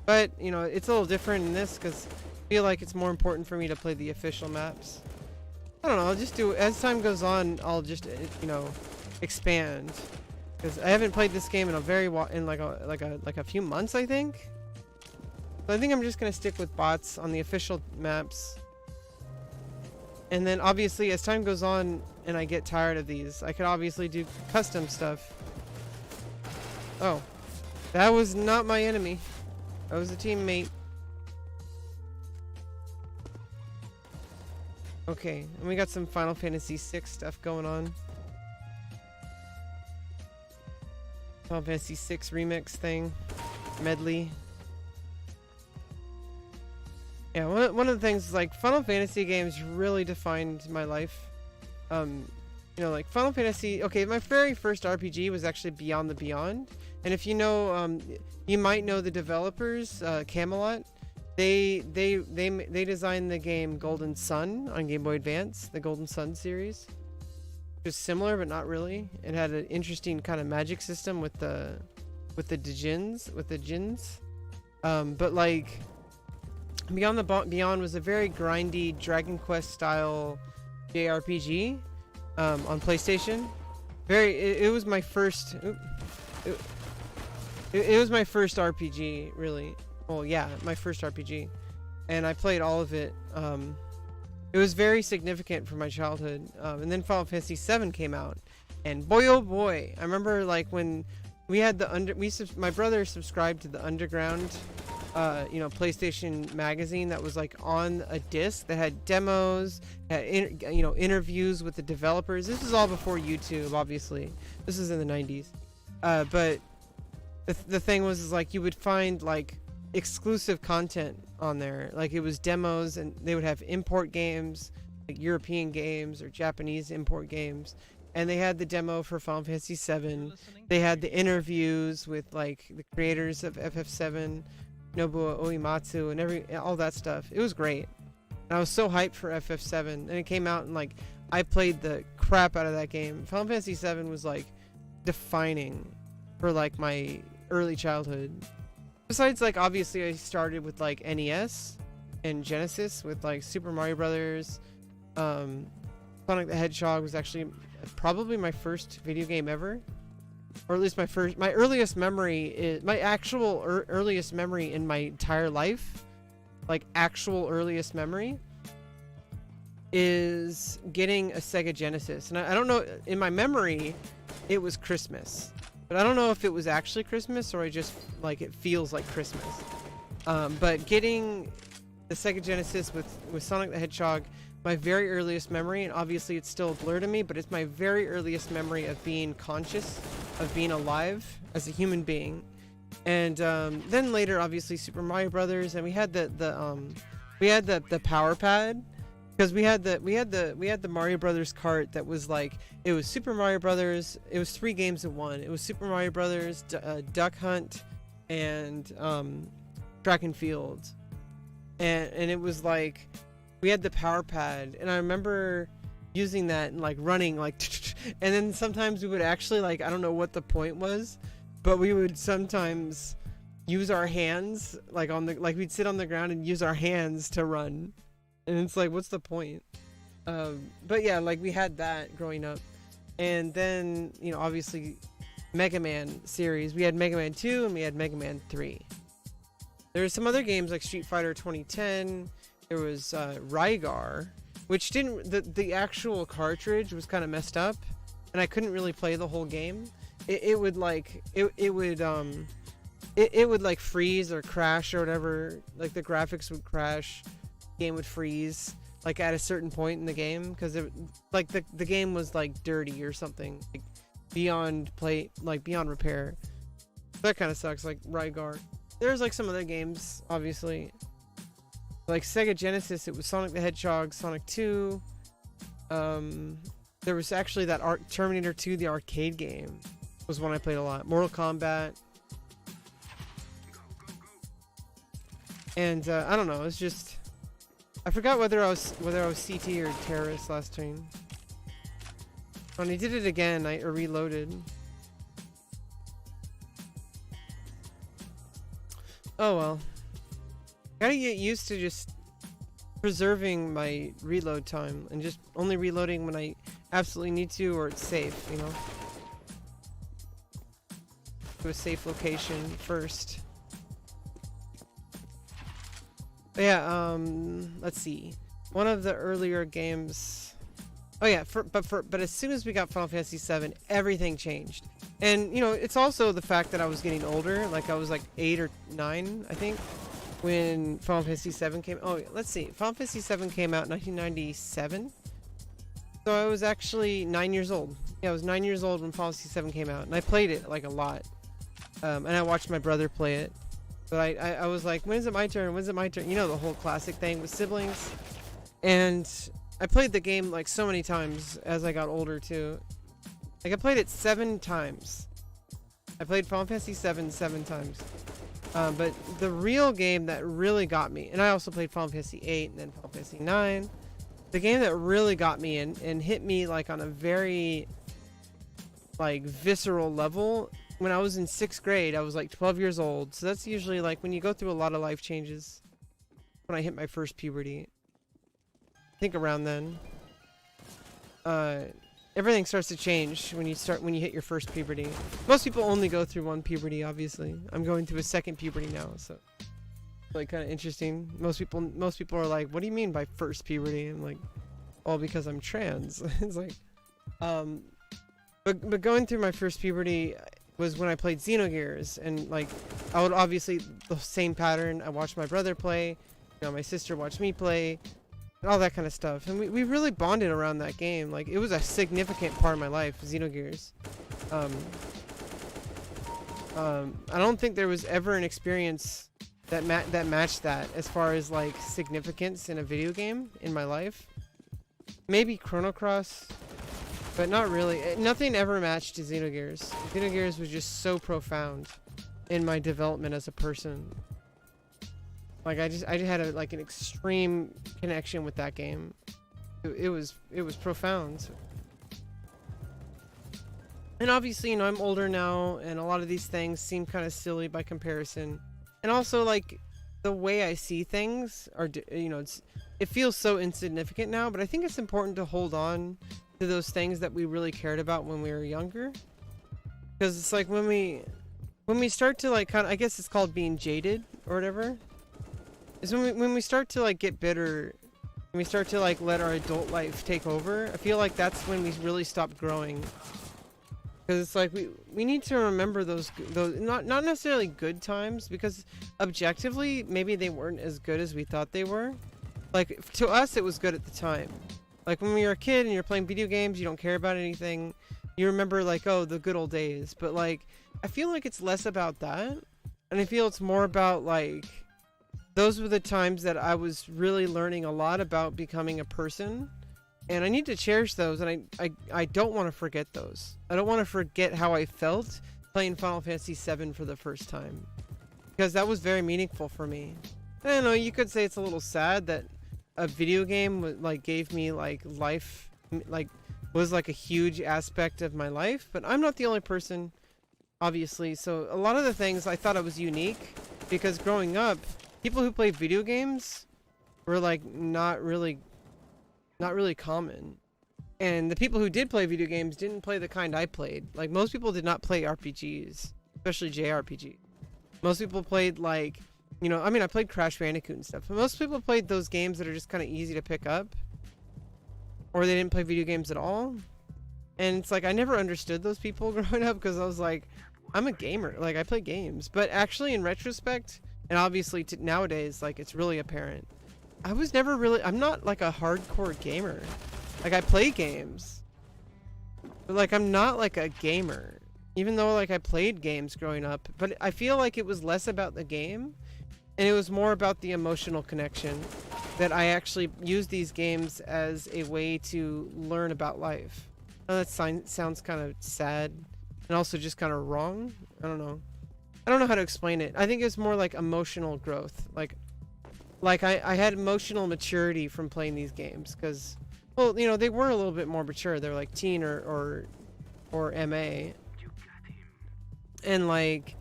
But you know, it's a little different in this because I feel like it's more important for me to play the official maps. I don't know, I'll just do, as time goes on, I'll just you know, expand, because I haven't played this game in a few months, I think. So I think I'm just gonna stick with bots on the official maps. And then obviously as time goes on and I get tired of these, I could obviously do custom stuff. Oh, that was not my enemy. That was a teammate. Okay, and we got some Final Fantasy VI stuff going on. Final Fantasy VI remix thing. Medley. Yeah, one of the things is like Final Fantasy games really defined my life. You know, like Final Fantasy, okay, my very first RPG was actually Beyond the Beyond. And if you know, you might know the developers, Camelot. They designed the game Golden Sun on Game Boy Advance, the Golden Sun series. It was similar, but not really. It had an interesting kind of magic system with the djinns. But like Beyond the Beyond was a very grindy Dragon Quest style JRPG on PlayStation. It was my first. It was my first RPG, really. Well, yeah, my first RPG, and I played all of it. It was very significant for my childhood. And then Final Fantasy VII came out, and boy oh boy, I remember like when we had my brother subscribed to the Underground, you know, PlayStation magazine that was like on a disc that had demos, had you know, interviews with the developers. This is all before YouTube, obviously. This is in the 90s. But the thing was, is like you would find like exclusive content on there. Like it was demos, and they would have import games, like European games or Japanese import games. And they had the demo for Final Fantasy VII. They had the interviews with like the creators of FF7, Nobuo Uematsu, and all that stuff. It was great. And I was so hyped for FF7, and it came out, and like I played the crap out of that game. Final Fantasy VII was like defining for like my early childhood. Besides, like obviously I started with like NES and Genesis with like Super Mario Brothers. Sonic the Hedgehog was actually probably my first video game ever, or at least my earliest memory is my actual earliest memory in my entire life. Like actual earliest memory is getting a Sega Genesis, and I don't know, in my memory it was Christmas, but I don't know if it was actually Christmas or I just like it feels like Christmas. But getting the Sega Genesis with Sonic the Hedgehog, my very earliest memory, and obviously it's still a blur to me, but it's my very earliest memory of being conscious, of being alive as a human being. And then later, obviously, Super Mario Brothers, and we had the Power Pad, because we had the Mario Brothers cart that was like, it was Super Mario Brothers. It was 3 games in one. It was Super Mario Brothers, Duck Hunt, and Track and Field, and it was like, we had the Power Pad, and I remember using that and like running like, and then sometimes we would actually like, I don't know what the point was, but we would sometimes use our hands like we'd sit on the ground and use our hands to run, and it's like, what's the point? But yeah, like we had that growing up. And then, you know, obviously Mega Man series, we had Mega Man 2 and we had Mega Man 3. There were some other games like Street Fighter 2010. There was Rygar, which didn't, the actual cartridge was kind of messed up, and I couldn't really play the whole game. It would like freeze or crash or whatever. Like the graphics would crash, game would freeze like at a certain point in the game, because it like the game was like dirty or something, like beyond repair. That kind of sucks. Like Rygar. There's like some other games, obviously. Like Sega Genesis, it was Sonic the Hedgehog, Sonic 2. There was actually that Terminator 2, the arcade game, was one I played a lot. Mortal Kombat. And I don't know, it's just I forgot whether I was CT or terrorist last turn. When I did it again, I reloaded. Oh well. Gotta get used to just preserving my reload time and just only reloading when I absolutely need to or it's safe, you know? To a safe location first. But yeah, let's see. One of the earlier games. Oh yeah, but as soon as we got Final Fantasy VII, everything changed. And you know, it's also the fact that I was getting older. Like I was like 8 or 9, I think, when Final Fantasy VII came. Oh, let's see. Final Fantasy VII came out in 1997. So I was actually 9 years old. Yeah, I was 9 years old when Final Fantasy VII came out, and I played it like a lot. And I watched my brother play it. But I was like, when's it my turn? When's it my turn? You know, the whole classic thing with siblings. And I played the game like so many times as I got older too. Like I played it 7 times. I played Final Fantasy VII 7 times. But the real game that really got me, and I also played Final Fantasy VIII and then Final Fantasy IX. The game that really got me and hit me like on a very like visceral level. When I was in 6th grade, I was like 12 years old. So that's usually like when you go through a lot of life changes. When I hit my first puberty. I think around then. Everything starts to change when you hit your first puberty. Most people only go through one puberty, obviously. I'm going through a 2nd puberty now, so like kind of interesting. Most people are like, "What do you mean by first puberty?" I'm like, "Oh, because I'm trans." It's like, but going through my first puberty was when I played Xenogears, and like I would obviously the same pattern. I watched my brother play, you know, my sister watched me play, and all that kind of stuff. And we really bonded around that game. Like it was a significant part of my life, Xenogears. I don't think there was ever an experience that matched that as far as like significance in a video game in my life. Maybe Chrono Cross. But not really. Nothing ever matched to Xenogears. Xenogears was just so profound in my development as a person. Like I just had an extreme connection with that game. It was profound. And obviously, you know, I'm older now, and a lot of these things seem kind of silly by comparison. And also, like the way I see things are, you know, it feels so insignificant now. But I think it's important to hold on to those things that we really cared about when we were younger, because it's like when we start to like kind of, I guess it's called being jaded or whatever, is when we start to like get bitter, when we start to like let our adult life take over. I feel like that's when we really stop growing, because it's like we need to remember those not necessarily good times, because objectively maybe they weren't as good as we thought they were. Like to us it was good at the time. Like when we were a kid and you're playing video games, you don't care about anything. You remember like, oh, the good old days. But like, I feel like it's less about that. And I feel it's more about like, those were the times that I was really learning a lot about becoming a person. And I need to cherish those. And I don't want to forget those. I don't want to forget how I felt playing Final Fantasy VII for the first time. Because that was very meaningful for me. I don't know, you could say it's a little sad that a video game like gave me like life, like was like a huge aspect of my life, but I'm not the only person, obviously. So a lot of the things I thought I was unique, because growing up, people who played video games were like not really common. And the people who did play video games didn't play the kind I played. Like most people did not play RPGs, especially JRPG. Most people played like, you know, I mean, I played Crash Bandicoot and stuff, but most people played those games that are just kind of easy to pick up, or they didn't play video games at all. And it's like I never understood those people growing up, because I was like, I'm a gamer, like I play games. But actually in retrospect, and obviously nowadays, like it's really apparent, I was never really, I'm not like a hardcore gamer. Like I play games, but like I'm not like a gamer, even though like I played games growing up. But I feel like it was less about the game and it was more about the emotional connection, that I actually use these games as a way to learn about life. Now that sounds kind of sad and also just kind of wrong. I don't know how to explain it. I think it's more like emotional growth. Like like I had emotional maturity from playing these games because, well, you know, they were a little bit more mature. They're like teen or MA, and like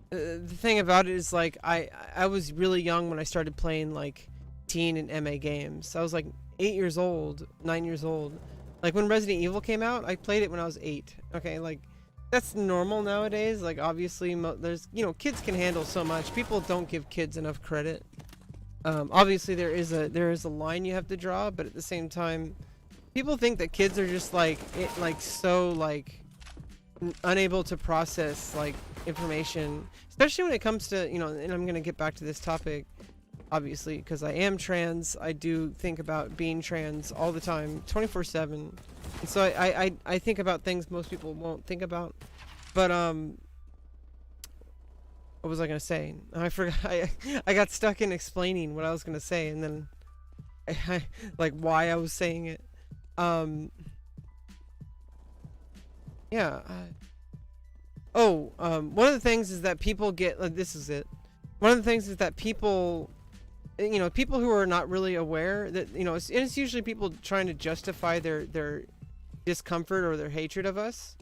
the thing about it is like I was really young when I started playing like teen and MA games. I was like 8 years old, 9 years old. Like when Resident Evil came out, I played it when I was 8. Okay, like that's normal nowadays. Like obviously there's, you know, kids can handle so much. People don't give kids enough credit. Obviously there is a line you have to draw, but at the same time, people think that kids are just like so like unable to process like information, especially when it comes to, you know, and I'm gonna get back to this topic, obviously, because I am trans. I do think about being trans all the time, 24/7, and so I think about things most people won't think about. But what was I gonna say? I forgot. I got stuck in explaining what I was gonna say, and then like why I was saying it. Yeah. One of the things is that people get, this is it. One of the things is that people, you know, people who are not really aware that, you know, it's usually people trying to justify their discomfort or their hatred of us.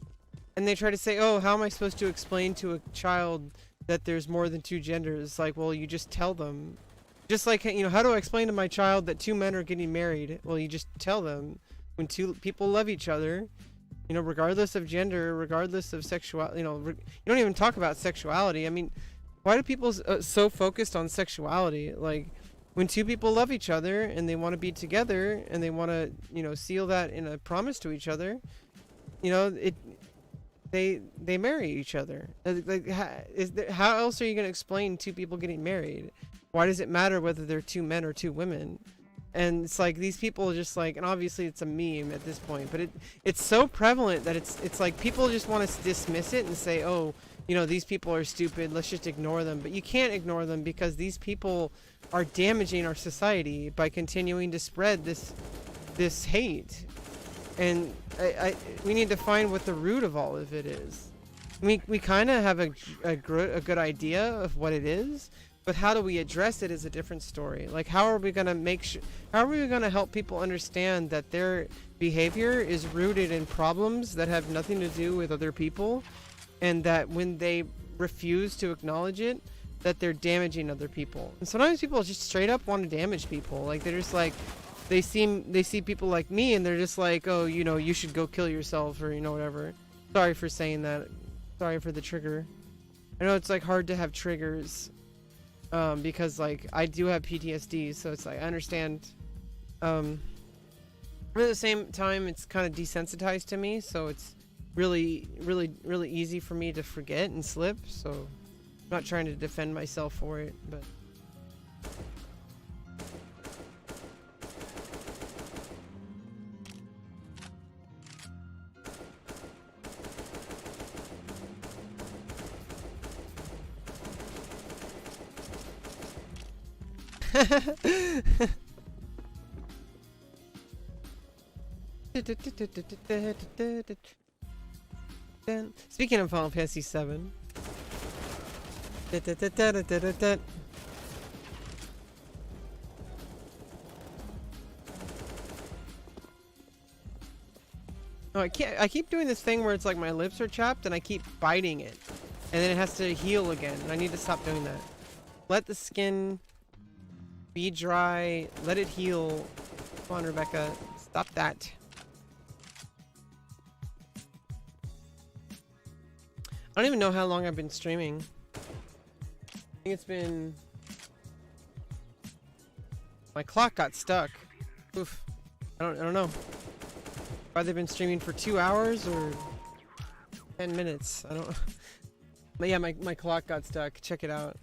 And they try to say, oh, how am I supposed to explain to a child that there's more than 2 genders? Like, well, you just tell them. Just like, you know, how do I explain to my child that 2 men are getting married? Well, you just tell them. When 2 people love each other, you know, regardless of gender, regardless of sexuality, you know, you don't even talk about sexuality. I mean, why do people so focused on sexuality? Like, when 2 people love each other and they want to be together and they want to, you know, seal that in a promise to each other, you know, they marry each other. Like, how else are you going to explain 2 people getting married? Why does it matter whether they're 2 men or 2 women? And it's like these people are just like, and obviously it's a meme at this point, but it's so prevalent that it's like people just want to dismiss it and say, oh, you know, these people are stupid, let's just ignore them. But you can't ignore them because these people are damaging our society by continuing to spread this hate. And we need to find what the root of all of it is. We kind of have a good idea of what it is. But how do we address it is a different story. Like, how are we going to how are we going to help people understand that their behavior is rooted in problems that have nothing to do with other people, and that when they refuse to acknowledge it, that they're damaging other people. And sometimes people just straight up want to damage people. Like, they're just like, they see people like me and they're just like, oh, you know, you should go kill yourself, or, you know, whatever. Sorry for saying that. Sorry for the trigger. I know it's like hard to have triggers. Because like I do have PTSD, so it's like I understand. But at the same time, it's kind of desensitized to me, so it's really easy for me to forget and slip. So I'm not trying to defend myself for it, but. Speaking of Final Fantasy 7. Oh, I keep doing this thing where it's like my lips are chapped and I keep biting it. And then it has to heal again. And I need to stop doing that. Let the skin be dry. Let it heal. Come on, Rebecca. Stop that. I don't even know how long I've been streaming. I think it's been... My clock got stuck. Oof. I don't know. Have they been streaming for 2 hours or 10 minutes? I don't know. But yeah, my clock got stuck. Check it out.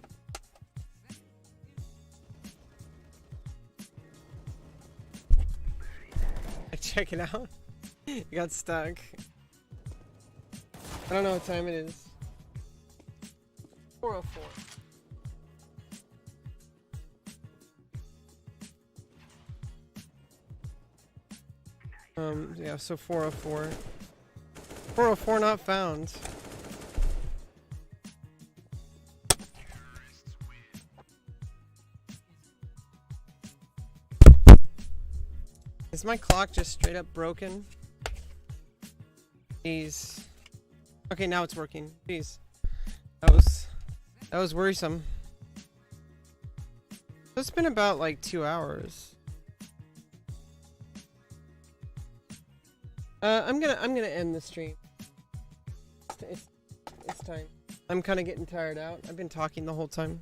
Check it out. It got stuck. I don't know what time it is. 4:04. Yeah, so 4:04. 4:04 not found. Is my clock just straight up broken? Jeez. Okay, now it's working. Jeez. That was worrisome. It's been about like 2 hours. I'm gonna end the stream. It's time. I'm kind of getting tired out. I've been talking the whole time.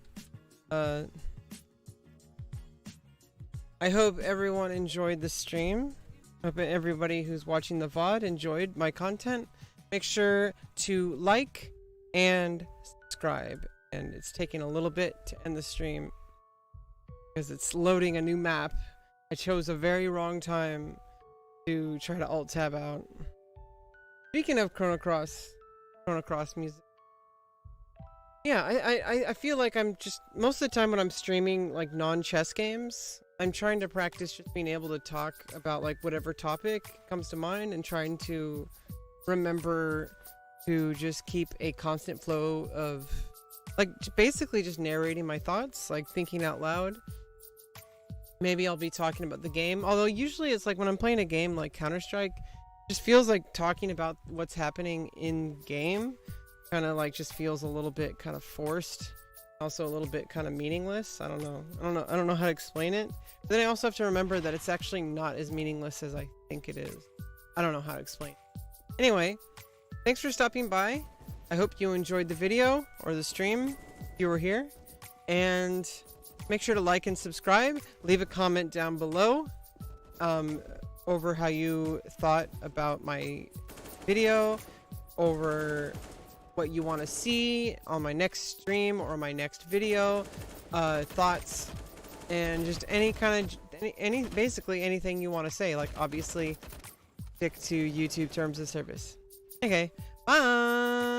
I hope everyone enjoyed the stream. I hope everybody who's watching the VOD enjoyed my content. Make sure to like and subscribe. And it's taking a little bit to end the stream because it's loading a new map. I chose a very wrong time to try to alt tab out. Speaking of Chrono Cross music. Yeah, I feel like I'm just, most of the time when I'm streaming like non-chess games, I'm trying to practice just being able to talk about like whatever topic comes to mind and trying to remember to just keep a constant flow of like basically just narrating my thoughts, like thinking out loud. Maybe I'll be talking about the game, although usually it's like when I'm playing a game like Counter-Strike, it just feels like talking about what's happening in game kind of like just feels a little bit kind of forced, also a little bit kind of meaningless. I don't know how to explain it. But then I also have to remember that it's actually not as meaningless as I think it is. I don't know how to explain. Anyway, thanks for stopping by. I hope you enjoyed the video or the stream if you were here, and make sure to like and subscribe. Leave a comment down below over how you thought about my video, over what you want to see on my next stream or my next video, thoughts, and just any kind of basically anything you want to say. Like obviously stick to YouTube terms of service. Okay, bye.